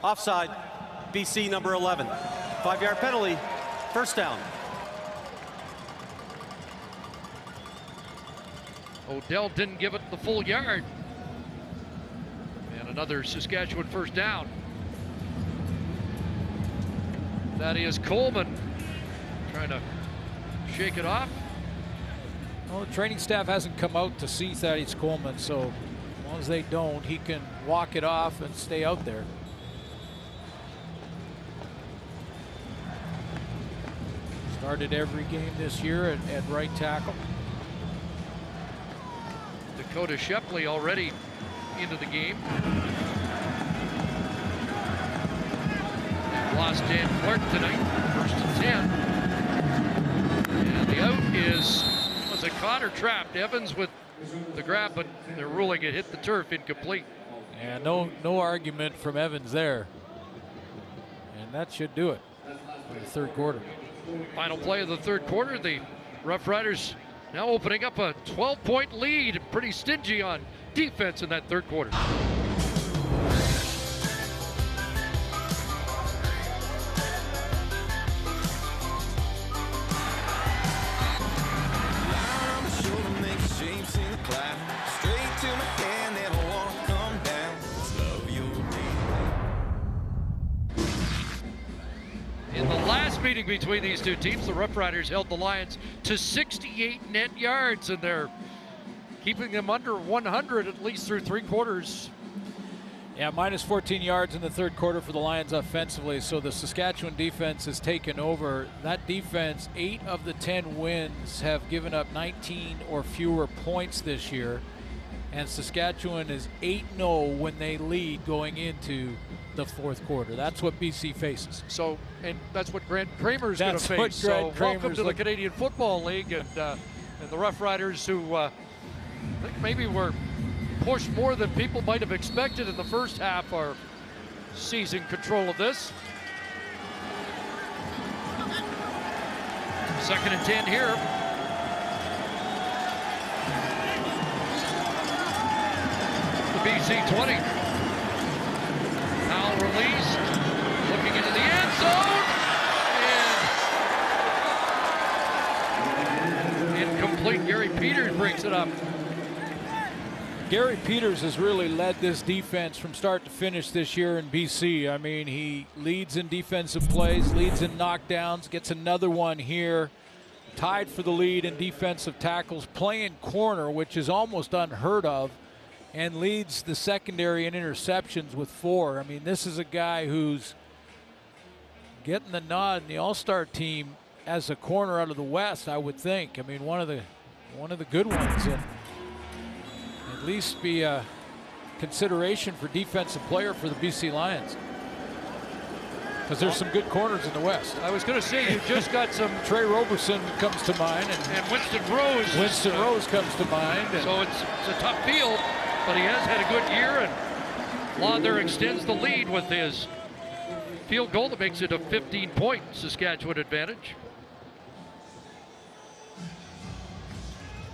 Offside, BC number 11. 5-yard penalty, first down. Odell didn't give it the full yard. And another Saskatchewan first down. That is Coleman trying to shake it off. Well, the training staff hasn't come out to see Thaddeus Coleman, so as long as they don't, he can walk it off and stay out there. Started every game this year at right tackle. Dakota Shepley already into the game. And lost Dan Clark tonight, 1st and 10. And the out was it caught or trapped? Evans with the grab, but they're ruling it hit the turf, incomplete. Yeah, no argument from Evans there. And that should do it for the third quarter. Final play of the third quarter, the Roughriders now opening up a 12-point lead. Pretty stingy on defense in that third quarter. In the last meeting between these two teams, the Roughriders held the Lions to 68 net yards, and they're keeping them under 100 at least through 3 quarters. Yeah, minus 14 yards in the third quarter for the Lions offensively, so the Saskatchewan defense has taken over. That defense, 8 of the 10 wins have given up 19 or fewer points this year, and Saskatchewan is 8-0 when they lead going into the fourth quarter. That's what BC faces. So, and that's what Grant Kramer's going to face. So, welcome to the Canadian Football League, and the Roughriders, who I think maybe were pushed more than people might have expected in the first half, are seizing control of this. 2nd and 10 here. The BC 20. Now released, looking into the end zone, and incomplete. Gary Peters breaks it up. Gary Peters has really led this defense from start to finish this year in BC. I mean, he leads in defensive plays, leads in knockdowns, gets another one here, tied for the lead in defensive tackles, playing corner, which is almost unheard of, and leads the secondary in interceptions with 4. I mean, this is a guy who's getting the nod in the All-Star team as a corner out of the West, I would think. I mean, one of the good ones, and at least be a consideration for defensive player for the BC Lions, because there's some good corners in the West. I was going to say, you just got some. Trey Roberson comes to mind, and Winston Rose. Winston Rose comes to mind. So it's a tough field, but he has had a good year, and Lauder extends the lead with his field goal that makes it a 15-point Saskatchewan advantage.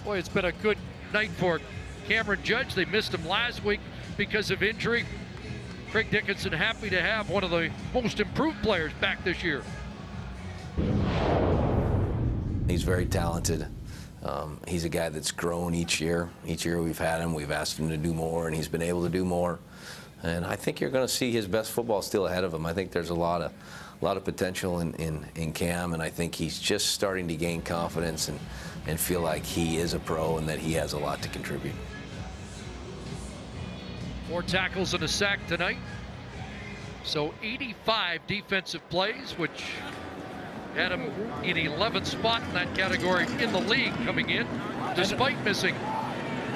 Boy, it's been a good night for Cameron Judge. They missed him last week because of injury. Craig Dickinson happy to have one of the most improved players back this year. He's very talented. He's a guy that's grown each year. Each year we've had him, we've asked him to do more, and he's been able to do more. And I think you're going to see his best football still ahead of him. I think there's a lot of potential in Cam, and I think he's just starting to gain confidence and feel like he is a pro and that he has a lot to contribute. 4 tackles and a sack tonight. So 85 defensive plays, which had him in 11th spot in that category in the league coming in, despite missing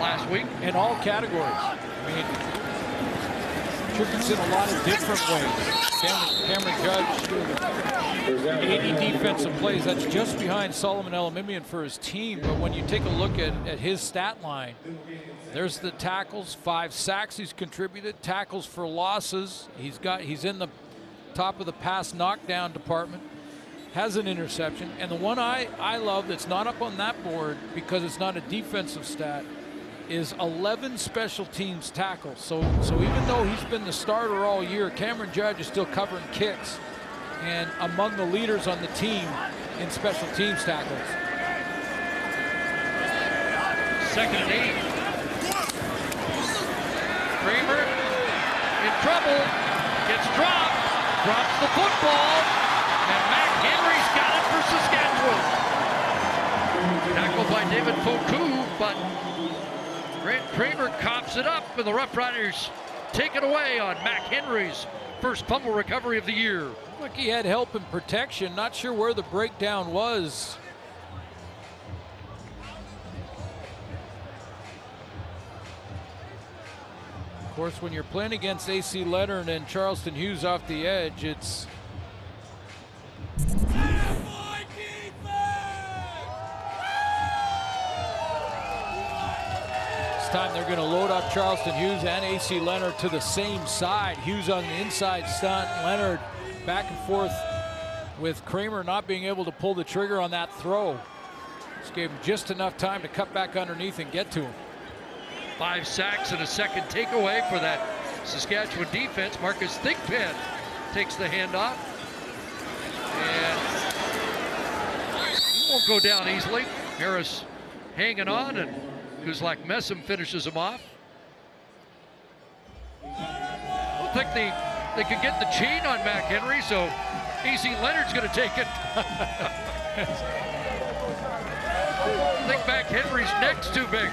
last week. In all categories. I mean, contributes in a lot of different ways. Cameron Judge, 80 defensive plays. That's just behind Solomon Elimimian for his team. But when you take a look at his stat line, there's the tackles, 5 sacks he's contributed, tackles for losses. He's in the top of the pass knockdown department, has an interception. And the one I love that's not up on that board because it's not a defensive stat is 11 special teams tackles. So even though he's been the starter all year, Cameron Judge is still covering kicks and among the leaders on the team in special teams tackles. 2nd and 8. Kramer in trouble, gets drops the football, and Mac Henry's got it for Saskatchewan. Tackled by David Foucault, but Grant Kramer cops it up, and the Roughriders take it away on Mac Henry's first fumble recovery of the year. Look, he had help and protection. Not sure where the breakdown was. Of course, when you're playing against A.C. Leonard and Charleston Hughes off the edge, it's time they're going to load up Charleston Hughes and A.C. Leonard to the same side. Hughes on the inside stunt, Leonard back and forth with Kramer not being able to pull the trigger on that throw. Just gave him just enough time to cut back underneath and get to him. 5 sacks and a second takeaway for that Saskatchewan defense. Marcus Thigpen takes the handoff. And he won't go down easily. Harris hanging on, and Kuzlak Messam finishes him off. I don't think they could get the chain on Mac Henry, so A.C. Leonard's going to take it. I think Mac Henry's neck's too big.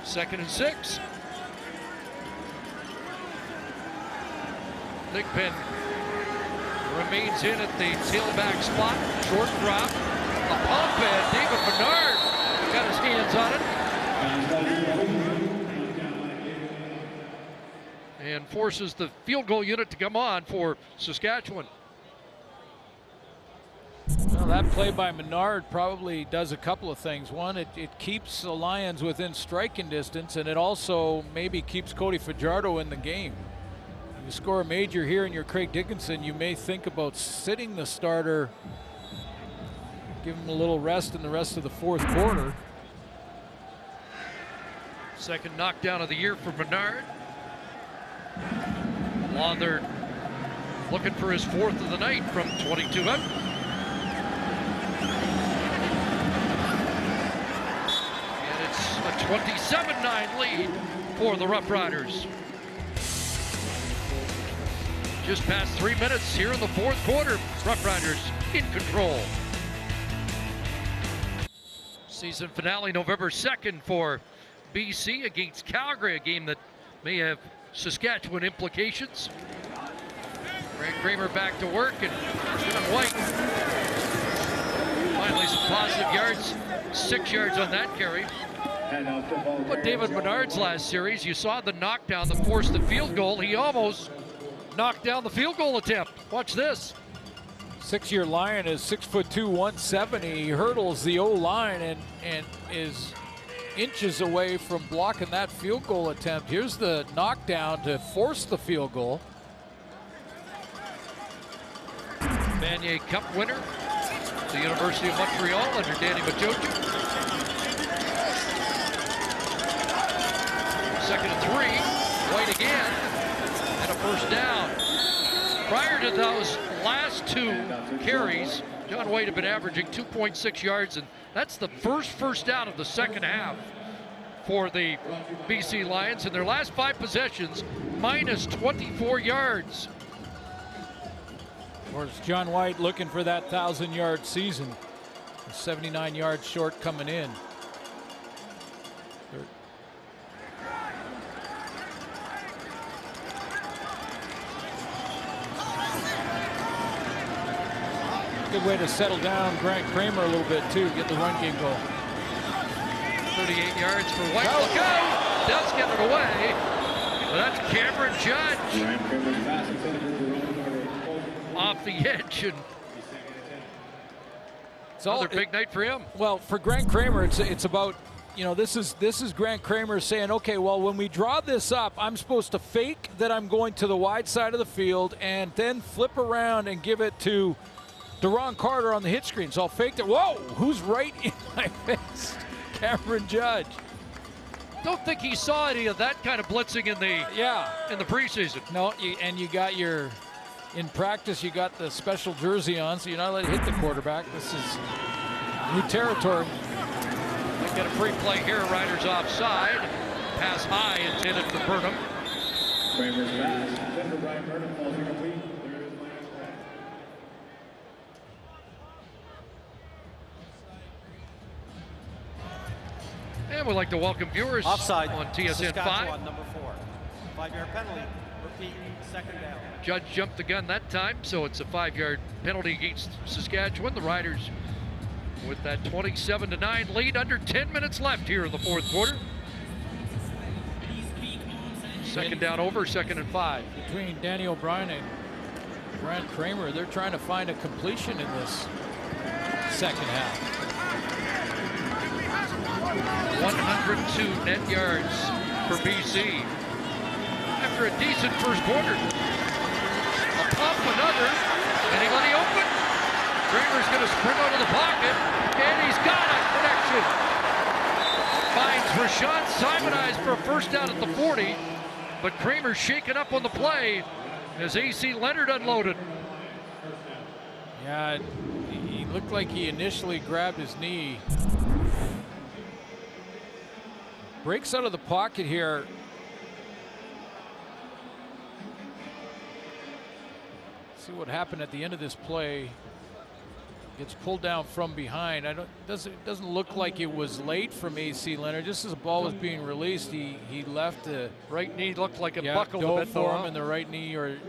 Second and 6. Thigpen remains in at the tailback spot. Short drop. A pump, and David Bernard got his hands on it. And forces the field goal unit to come on for Saskatchewan. Well, that play by Menard probably does a couple of things. One, it keeps the Lions within striking distance, and it also maybe keeps Cody Fajardo in the game. If you score a major here and you're Craig Dickinson, you may think about sitting the starter, give him a little rest in the rest of the 4th quarter. Second knockdown of the year for Menard. Launder looking for his 4th of the night from 22 out. And it's a 27-9 lead for the Roughriders. Just past 3 minutes here in the 4th quarter. Roughriders in control. Season finale November 2nd for BC against Calgary, a game that may have Saskatchewan implications. Greg Kramer back to work, and Sean White finally some positive yards, 6 yards on that carry. But David Menard's last series, you saw the knockdown that forced the field goal. He almost knocked down the field goal attempt. Watch this. 6-year Lion is 6'2", 170. He hurdles the O-line and is inches away from blocking that field goal attempt. Here's the knockdown to force the field goal. Vanier Cup winner, the University of Montreal under Danny Machocha. 2nd and 3, White again. first down. Prior to those last 2 carries, John White had been averaging 2.6 yards, and that's the first down of the second half for the BC Lions. In their last 5 possessions, minus 24 yards. Of course, John White looking for that 1,000-yard season. 79 yards short coming in. Good way to settle down Grant Kramer a little bit too, get the run game going. 38 yards for White. Look out! Does get it away. But that's Cameron Judge off the edge, and it's another big night for him. Well, for Grant Kramer, it's about, you know, this is Grant Kramer saying, okay, well, when we draw this up, I'm supposed to fake that I'm going to the wide side of the field and then flip around and give it to Deron Carter on the hit screen. So I'll fake it. Whoa, who's right in my face? Cameron Judge. Don't think he saw any of that kind of blitzing in the preseason. No, and you got in practice, you got the special jersey on, so you're not allowed to hit the quarterback. This is new territory. They get a free play here. Riders offside. Pass high intended for Burnham. Kramer's pass intended for Brian Burnham falls incomplete. And we'd like to welcome viewers Offside on TSN 5. Saskatchewan, number 4. 5-yard penalty. Repeat, second down. Judge jumped the gun that time, so it's a 5-yard penalty against Saskatchewan. The Riders with that 27-9 lead, under 10 minutes left here in the fourth quarter. Second down over, 2nd and 5. Between Danny O'Brien and Grant Kramer, they're trying to find a completion in this second half. 102 net yards for BC. After a decent first quarter. A pump, another, anybody open? Kramer's going to sprint out of the pocket, and he's got a connection. Finds Rashawn Simonized for a first down at the 40, but Kramer's shaken up on the play as AC Leonard unloaded. Yeah, he looked like he initially grabbed his knee. Breaks out of the pocket here. See what happened at the end of this play. Gets pulled down from behind. Doesn't look like it was late from AC Leonard. Just as the ball was being released, he left the right knee looked like it buckled a bit for him in the right knee, or it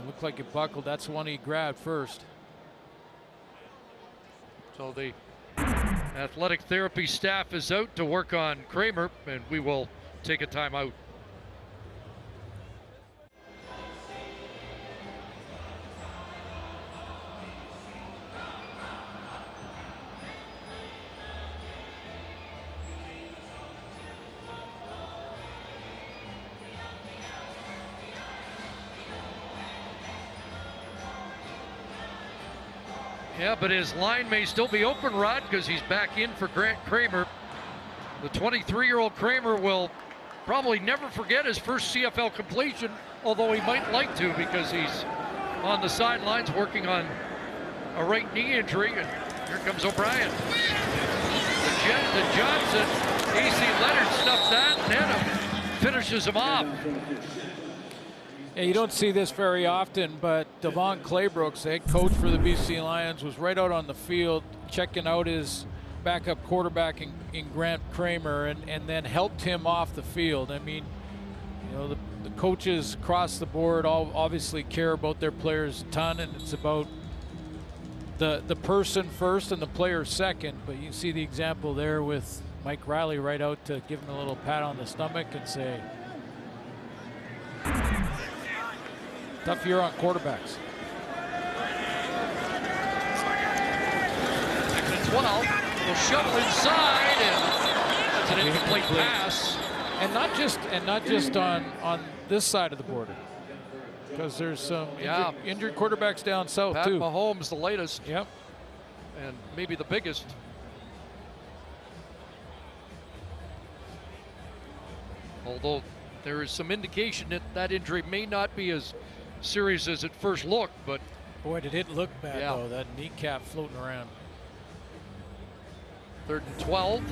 looked like it buckled. That's the one he grabbed first. So the athletic therapy staff is out to work on Kramer, and we will take a timeout. Yeah, but his line may still be open, Rod, because he's back in for Grant Kramer. The 23-year-old Kramer will probably never forget his first CFL completion, although he might like to, because he's on the sidelines working on a right knee injury. And here comes O'Brien. The Johnson, AC Leonard stuffs that, and then finishes him off. Yeah, you don't see this very often, but Devon Claybrooks, the head coach for the BC Lions, was right out on the field checking out his backup quarterback in Grant Kramer, and then helped him off the field. I mean, you know, the coaches across the board all obviously care about their players a ton, and it's about the person first and the player second. But you see the example there with Mike Riley right out to give him a little pat on the stomach and say, tough year on quarterbacks. 2nd and 12. Will shovel inside, and that's an incomplete pass. And not just on this side of the border, because there's some injured quarterbacks down south Pat too. Mahomes, the latest. Yep. And maybe the biggest. Although There is some indication that that injury may not be as serious as it first looked, but boy, did it look bad though, that kneecap floating around. 3rd and 12.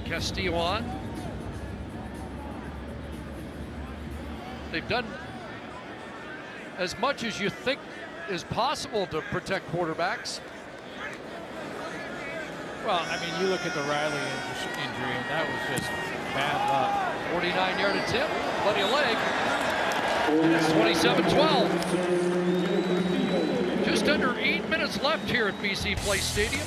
Castillo on. They've done as much as you think is possible to protect quarterbacks. Well, I mean, you look at the Riley injury, and that was just bad luck. 49-yard attempt, plenty of leg. It's 27-12. Just under 8 minutes left here at BC Place Stadium.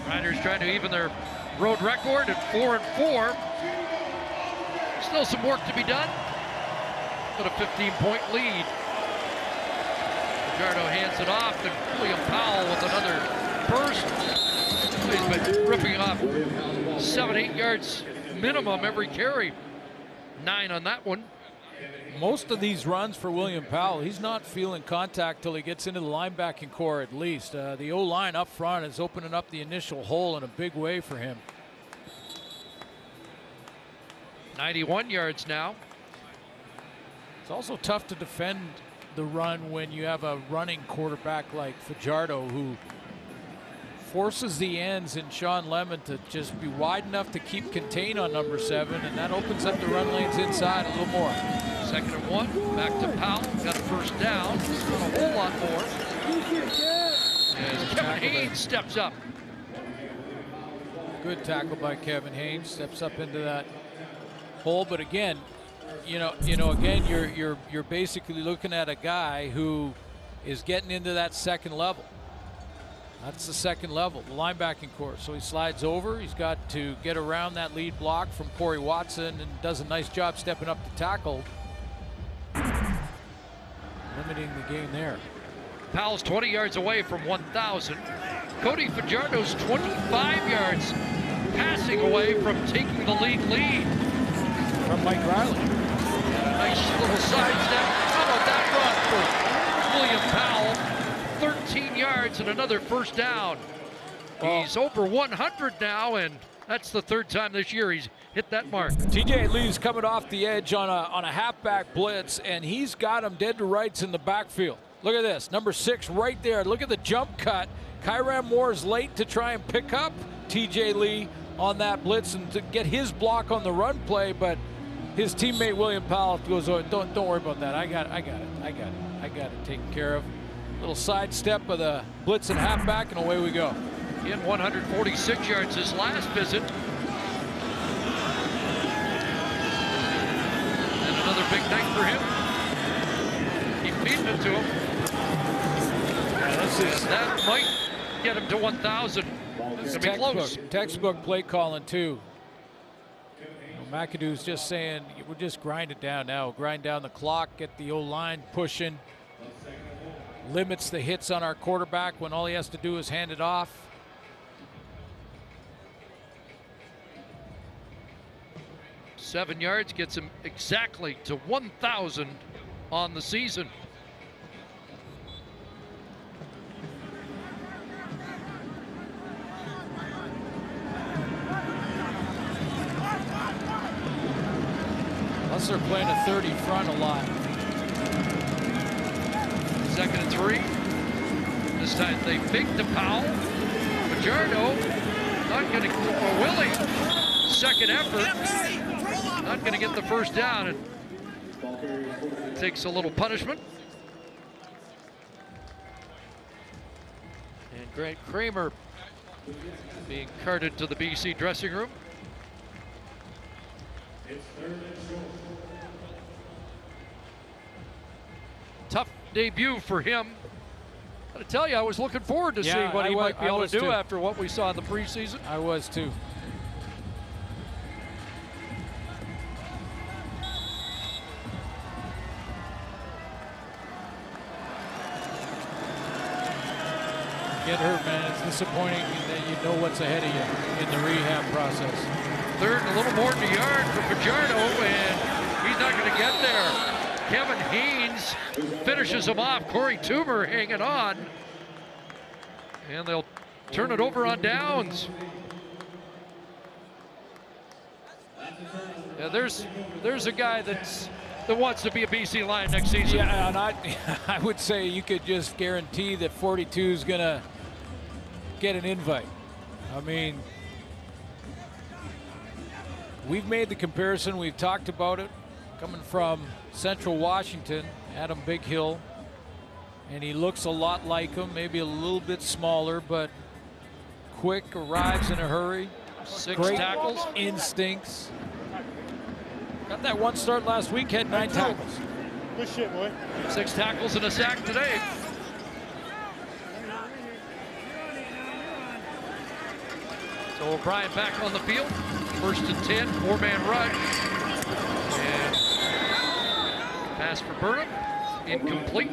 Riders trying to even their road record at 4-4. Still some work to be done, but a 15-point lead. Fajardo hands it off to William Powell with another burst. He's been ripping off 7-8 yards minimum every carry. 9 on that one. Most of these runs for William Powell, he's not feeling contact till he gets into the linebacking core at least. The O-line up front is opening up the initial hole in a big way for him. 91 yards now. It's also tough to defend the run when you have a running quarterback like Fajardo, who forces the ends in Sean Lemon to just be wide enough to keep contained on number 7, and that opens up the run lanes inside a little more. 2nd and 1, back to Powell, got a first down, he's done a whole lot more. As Kevin Haynes steps up. Good tackle by Kevin Haynes, steps up into that hole, but again, again, you're basically looking at a guy who is getting into that second level. That's the second level, the linebacking core. So he slides over. He's got to get around that lead block from Corey Watson and does a nice job stepping up to tackle, limiting the game there. Powell's 20 yards away from 1,000. Cody Fajardo's 25 yards passing away from taking the lead. From Mike Riley. Nice little sidestep. How about that run for William Powell? 13 yards and another first down. He's over 100 now, and that's the 3rd time this year he's hit that mark. TJ Lee's coming off the edge on a halfback blitz, and he's got him dead to rights in the backfield. Look at this, number 6 right there. Look at the jump cut. Kyran Moore's late to try and pick up TJ Lee on that blitz and to get his block on the run play, but his teammate William Powell goes, oh, don't worry about that. I got it taken care of. Little sidestep of the blitz and halfback, and away we go. He had 146 yards his last visit. And another big night for him. Keep feeding it to him. That might get him to 1,000. It's going to be close. Textbook play calling, too. McAdoo's just saying, we'll just grind it down now. Grind down the clock, get the O-line pushing. Limits the hits on our quarterback when all he has to do is hand it off. Seven yards gets him exactly to 1,000 on the season. Unless they're playing a 30 front a lot. 2nd and 3. This time they fake to Powell. Fajardo not going to, Willie, second effort, not going to get the first down, and takes a little punishment. And Grant Kramer being carted to the BC dressing room. Tough debut for him. I tell you, I was looking forward to seeing what he might be able to do after what we saw in the preseason. I was too. Get hurt, man. It's disappointing that you know what's ahead of you in the rehab process. 3rd and a little more than a yard for Fajardo, and he's not going to get there. Kevin Haynes finishes him off. Corey Toomer hanging on. And they'll turn it over on downs. Yeah, there's a guy that wants to be a BC Lion next season. Yeah, and I would say you could just guarantee that 42 is going to get an invite. I mean, we've made the comparison. We've talked about it. Coming from Central Washington, Adam Big Hill, and he looks a lot like him, maybe a little bit smaller, but quick, arrives in a hurry. 6 Great tackles. Instincts. Got that one start last week, had 9 tackles. Good shit, boy. 6 tackles and a sack today. So O'Brien back on the field. 1st and 10, 4-man rush. And pass for Burnham, incomplete.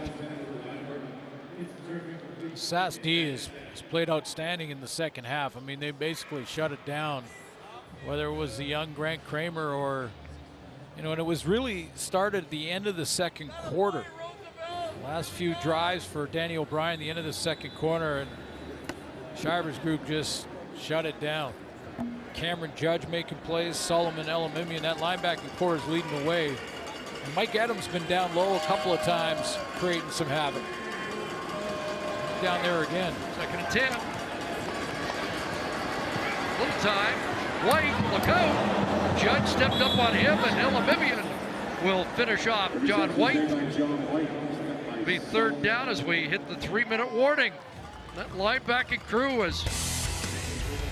Sask D has played outstanding in the second half. I mean, they basically shut it down, whether it was the young Grant Kramer or, and it was really started at the end of the second quarter. Last few drives for Danny O'Brien, the end of the second quarter, and Shiver's group just shut it down. Cameron Judge making plays, Solomon Elamimian, that linebacking core is leading the way. And Mike Adams been down low a couple of times, creating some havoc. Down there again. 2nd and 10. Little time. White, look out. Judge stepped up on him, and Elamimian will finish off John White. Be 3rd down as we hit the 3-minute warning. That linebacking crew has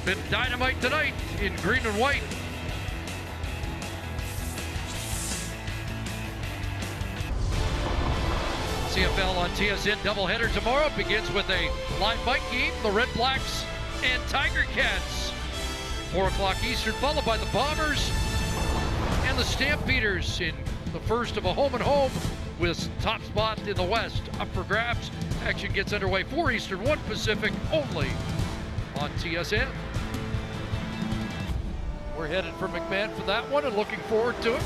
been dynamite tonight in green and white. CFL on TSN doubleheader tomorrow begins with a live bike game, the Red Blacks and Tiger Cats. 4 o'clock Eastern, followed by the Bombers and the Stampeders in the first of a home and home with top spot in the West up for grabs. Action gets underway 4 Eastern, 1 Pacific, only on TSN. We're headed for McMahon for that one and looking forward to it.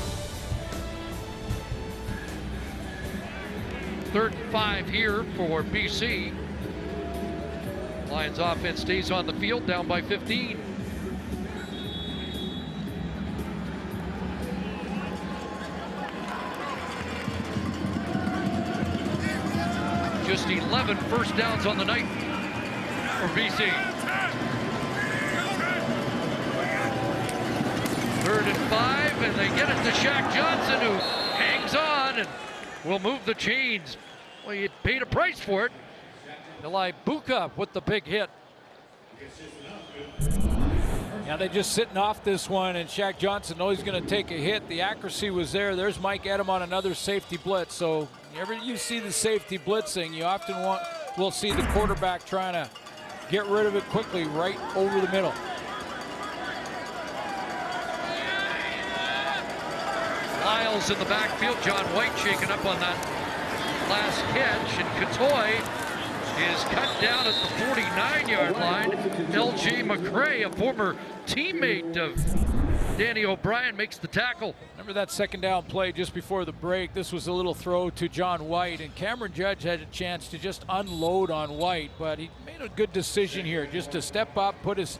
3rd and 5 here for BC. Lions offense stays on the field, down by 15. Just 11 first downs on the night for BC. 3rd and 5, and they get it to Shaq Johnson, who hangs on and will move the chains. Well, you paid a price for it. Eli Buka with the big hit. Yeah, they're just sitting off this one, and Shaq Johnson knows he's going to take a hit. The accuracy was there. There's Mike Adam on another safety blitz. So whenever you see the safety blitzing, you often will see the quarterback trying to get rid of it quickly right over the middle. Lyles in the backfield. John White shaken up on that last catch, and Katoy is cut down at the 49-yard line. L.J. McCray, a former teammate of Danny O'Brien, makes the tackle. Remember that 2nd down play just before the break? This was a little throw to John White, and Cameron Judge had a chance to just unload on White, but he made a good decision here just to step up, put his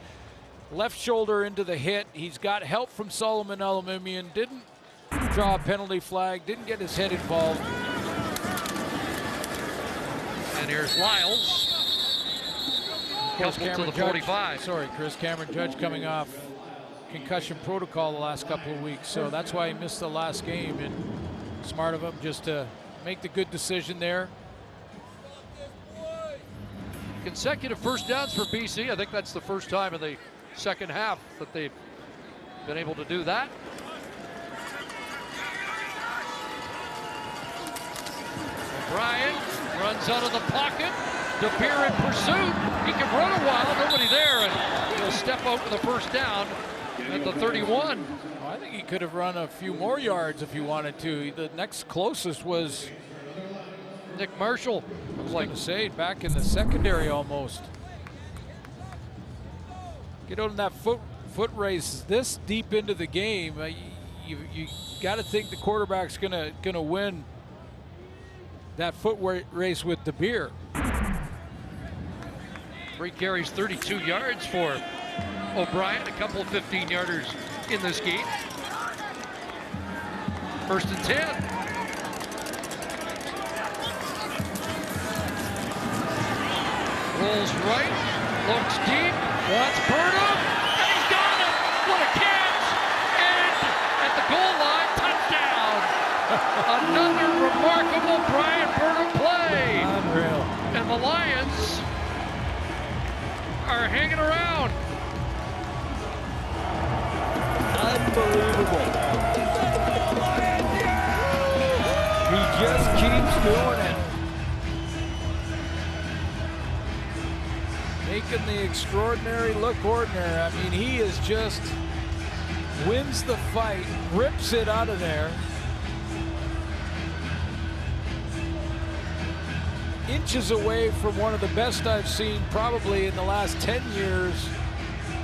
left shoulder into the hit. He's got help from Solomon Elamimian, didn't draw a penalty flag, didn't get his head involved. And here's Lyles. Couple to the 45. Chris Cameron Judge coming off concussion protocol the last couple of weeks, so that's why he missed the last game, and smart of him just to make the good decision there. Consecutive first downs for BC. I think that's the first time in the second half that they've been able to do that. O'Brien runs out of the pocket. DeBeer in pursuit. He can run a while, nobody there, and he'll step out with a first down at the 31. Well, I think he could have run a few more yards if he wanted to. The next closest was Nick Marshall. I was like to say, back in the secondary almost. Get on that foot race this deep into the game. You got to think the quarterback's gonna win that foot race with DeBeer. 3 carries, 32 yards for O'Brien. A couple of 15-yarders in this game. 1st and 10. Rolls right, looks deep, wants Burnham, and he's got it! What a catch! And at the goal line, touchdown! Another remarkable Brian Burnham play! Unreal. And the Lions are hanging around. Unbelievable. He just keeps doing it. Making the extraordinary look ordinary. I mean, he is just wins the fight, rips it out of there. Inches away from one of the best I've seen probably in the last 10 years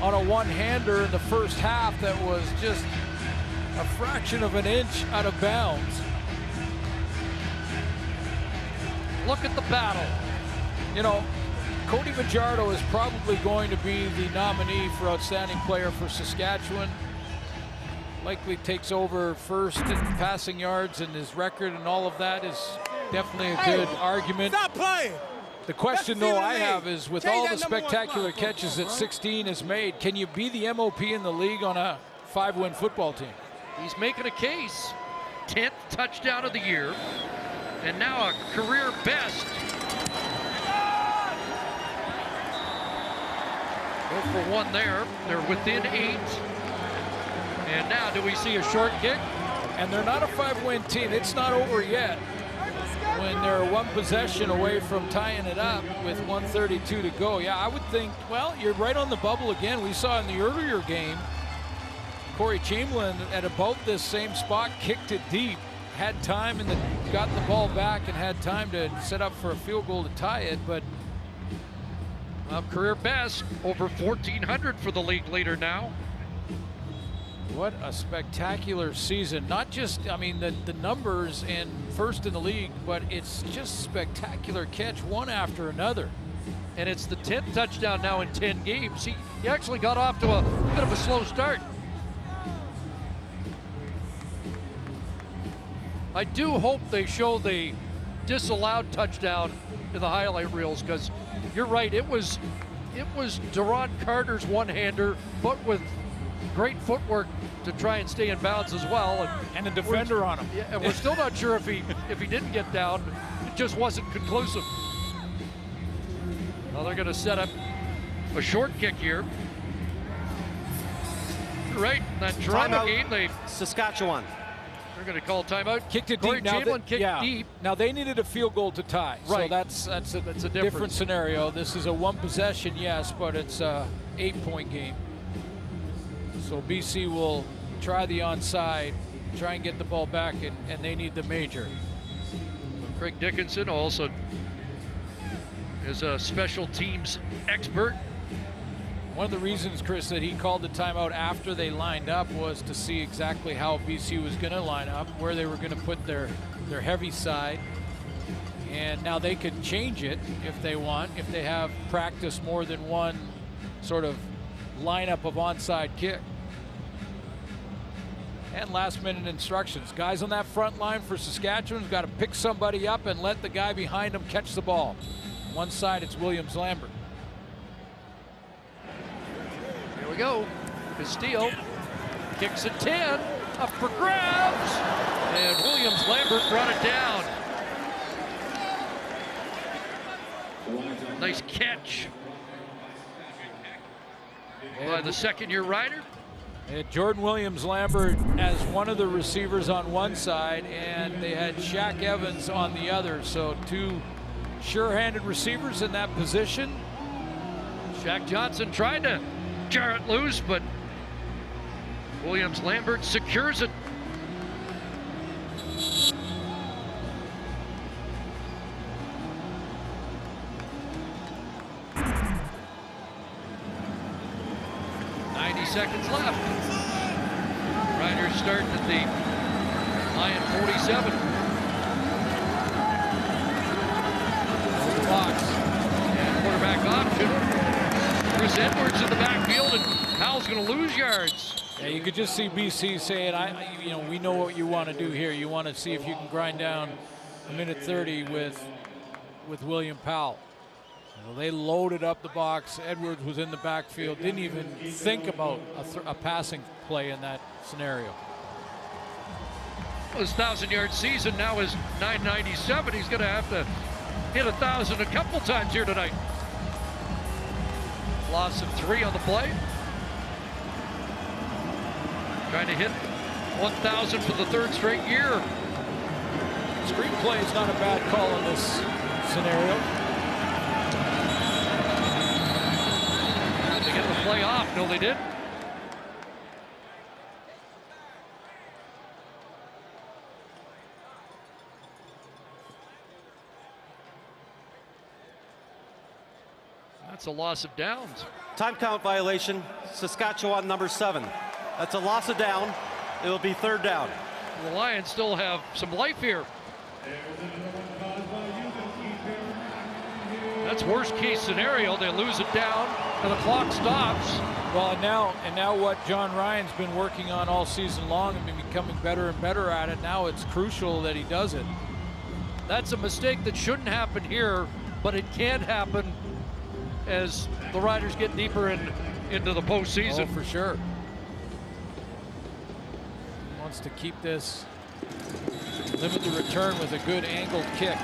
on a one-hander in the first half that was just a fraction of an inch out of bounds. Look at the battle. You know, Cody Fajardo is probably going to be the nominee for outstanding player for Saskatchewan. Likely takes over first in passing yards, and his record and all of that is definitely a good argument. Stop playing. The question, though, I have is, with all the spectacular catches that 16 has made, can you be the MOP in the league on a 5-win football team? He's making a case. 10th touchdown of the year, and now a career best. Go for 1 there. They're within 8. And now do we see a short kick? And they're not a 5-win team. It's not over yet. When they're 1 possession away from tying it up with 1:32 to go. Yeah, I would think, well, you're right on the bubble again. We saw in the earlier game, Corey Chamberlain at about this same spot kicked it deep, had time and got the ball back and had time to set up for a field goal to tie it, but career best, over 1,400 for the league leader now. What a spectacular season. Not just, I mean, the numbers and first in the league, but it's just spectacular catch one after another. And it's the 10th touchdown now in 10 games. He actually got off to a bit of a slow start. I do hope they show the disallowed touchdown in the highlight reels, because you're right, it was Deron Carter's one-hander, but with great footwork to try and stay in bounds as well, and a defender on him. Yeah, and we're still not sure if he didn't get down. It just wasn't conclusive. Well, they're going to set up a short kick here. Right, that Toronto game, Saskatchewan. They're going to call timeout. Kicked it Corey deep. Chamberlain kicked deep. Now they needed a field goal to tie. Right. So that's a different scenario. This is a 1 possession, yes, but it's a 8-point game. So BC will try the onside, try and get the ball back, and they need the major. Craig Dickinson also is a special teams expert. One of the reasons, Chris, that he called the timeout after they lined up was to see exactly how BC was going to line up, where they were going to put their heavy side. And now they can change it if they want, if they have practiced more than one sort of lineup of onside kick. And last-minute instructions. Guys on that front line for Saskatchewan's got to pick somebody up and let the guy behind them catch the ball. One side, it's Williams-Lambert. Here we go. Castillo kicks at 10, up for grabs, and Williams-Lambert brought it down. Nice catch by the second-year rider. Jordan Williams-Lambert as one of the receivers on one side, and they had Shaq Evans on the other. So 2 sure-handed receivers in that position. Shaq Johnson tried to jar it loose, but Williams-Lambert secures it. Seconds left. Riders starting at the Lion 47. Box and quarterback option. It's Edwards in the backfield, and Powell's going to lose yards. Yeah, you could just see BC saying, we know what you want to do here. You want to see if you can grind down a minute 30 with William Powell. They loaded up the box. Edwards was in the backfield. Didn't even think about a passing play in that scenario. Well, his 1,000-yard season now is 997. He's going to have to hit 1,000 a couple times here tonight. Loss of 3 on the play. Trying to hit 1,000 for the 3rd straight year. Screenplay is not a bad call in this scenario. Did they get the play off? No, they did. That's a loss of downs. Time count violation, Saskatchewan number 7. That's a loss of down. It'll be 3rd down. The Lions still have some life here. That's worst case scenario. They lose it down and the clock stops. Well, and now what John Ryan's been working on all season long and been becoming better and better at it. Now it's crucial that he does it. That's a mistake that shouldn't happen here, but it can happen as the Riders get deeper into the postseason. Oh, for sure. Wants to keep this, limit the return with a good angled kick.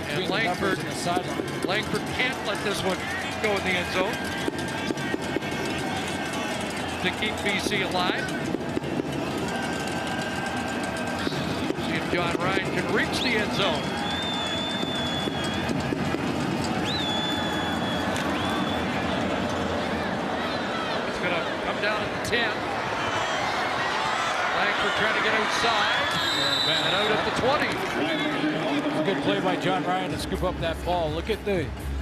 And Langford can't let this one go in the end zone to keep BC alive. See if John Ryan can reach the end zone. It's going to come down at the 10. Langford trying to get outside and out at the 20. Good play by John Ryan to scoop up that ball. Look at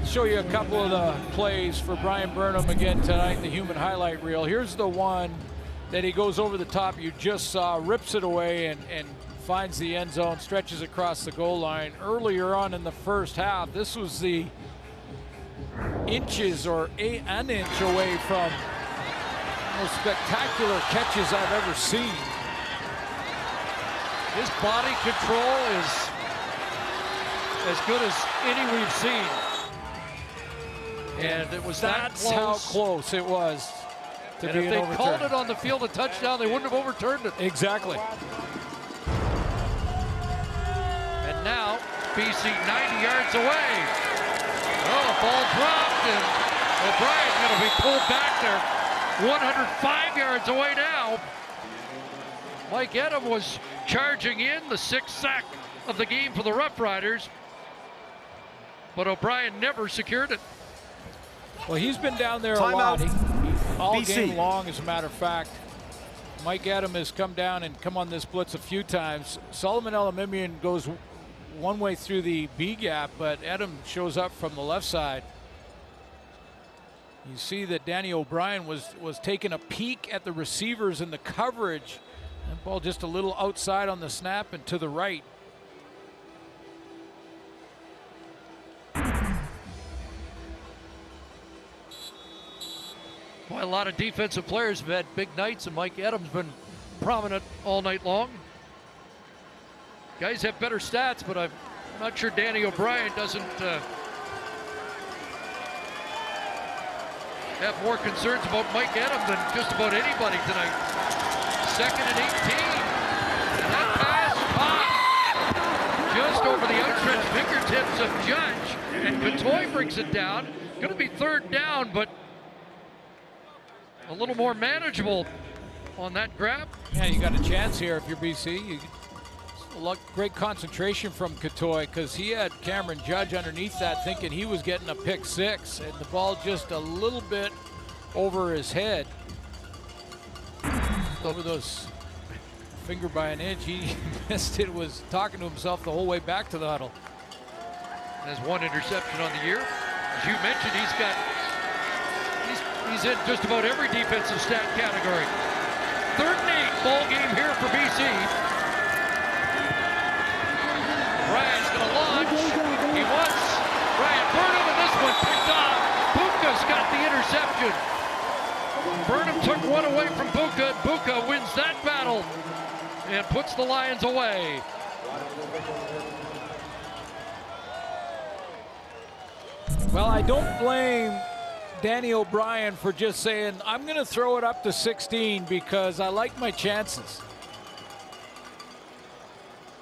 show you a couple of the plays for Brian Burnham again tonight, the human highlight reel. Here's the one that he goes over the top. You just saw, rips it away and finds the end zone, stretches across the goal line. Earlier on in the first half, this was the inches or an inch away from the most spectacular catches I've ever seen. His body control is as good as any we've seen. And it was That's how close it was to be an overturn. If they called it on the field a touchdown, they wouldn't have overturned it. Exactly. And now, BC 90 yards away. Oh, ball dropped, and O'Brien's going to be pulled back there. 105 yards away now. Mike Edom was charging in, the 6th sack of the game for the Roughriders. But O'Brien never secured it. Well, he's been down there a lot. All game long, as a matter of fact. Mike Edom has come down and come on this blitz a few times. Solomon Elimimian goes one way through the B gap, but Edom shows up from the left side. You see that Danny O'Brien was taking a peek at the receivers and the coverage. That ball just a little outside on the snap and to the right. Boy, a lot of defensive players have had big nights, and Mike Edom's been prominent all night long. Guys have better stats, but I'm not sure Danny O'Brien doesn't have more concerns about Mike Edom than just about anybody tonight. 2nd and 18. And that pass caught just over the outstretched fingertips of Judge. And Cotoy brings it down. Going to be 3rd down, but a little more manageable on that grab. Yeah, you got a chance here if you're BC. Great concentration from Cotoy because he had Cameron Judge underneath that thinking he was getting a pick 6, and the ball just a little bit over his head. Over those finger by an inch, he missed it, was talking to himself the whole way back to the huddle. Has 1 interception on the year. As you mentioned, he's in just about every defensive stat category. 3rd and 8 ball game here for BC. Ryan's going to launch. He wants Ryan Burnham, and this one picked off. Puka's got the interception. Burnham took one away from Buka. Buka wins that battle and puts the Lions away. Well, I don't blame Danny O'Brien for just saying, I'm going to throw it up to 16 because I like my chances.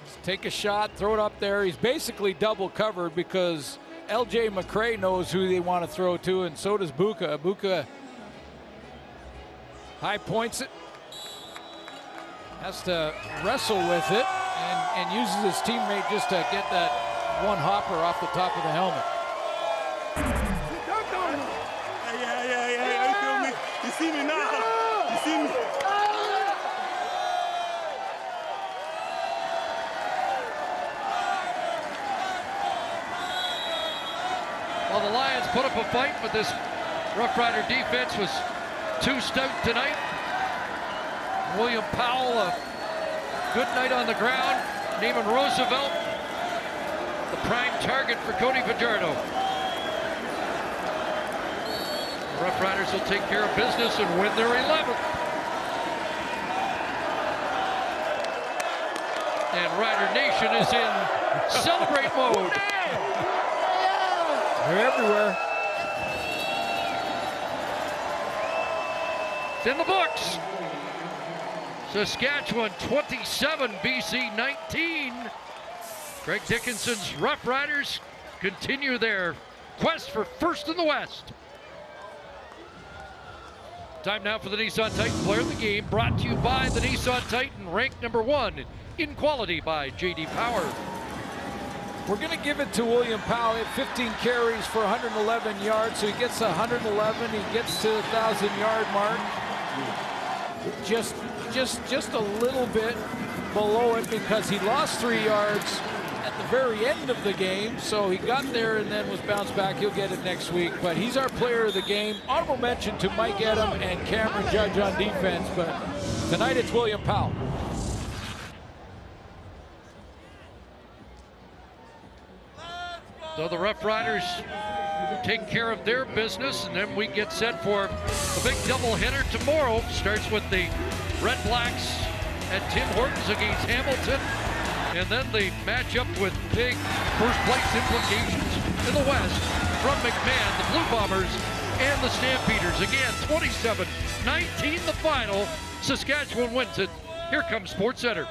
Just take a shot, throw it up there. He's basically double covered because LJ McCray knows who they want to throw to, and so does Buka. Buka high points it, has to wrestle with it, and uses his teammate just to get that one hopper off the top of the helmet. Yeah. You feel me? You see me now? You see me? Well, the Lions put up a fight, but this Rough Rider defense was too stout tonight. William Powell, a good night on the ground. Neiman Roosevelt, the prime target for Cody Fajardo. The Rough Riders will take care of business and win their 11th. And Rider Nation is in celebrate mode. They're everywhere. It's in the books. Saskatchewan 27, BC 19. Greg Dickinson's Rough Riders continue their quest for first in the West. Time now for the Nissan Titan Player of the Game, brought to you by the Nissan Titan, ranked #1 in quality by J.D. Power. We're going to give it to William Powell at 15 carries for 111 yards, so he gets 111. He gets to the 1,000-yard mark. Just a little bit below it because he lost 3 yards at the very end of the game, so he got there and then was bounced back. He'll get it next week, but he's our player of the game. Honorable mention to Mike Edom and Cameron Judge on defense, but tonight it's William Powell. So the Rough Riders take care of their business, and then we get set for the big doubleheader tomorrow. Starts with the Red Blacks at Tim Hortons against Hamilton, and then the matchup with big first place implications in the West from McMahon, the Blue Bombers, and the Stampeders. Again, 27-19 the final. Saskatchewan wins it. Here comes SportsCenter.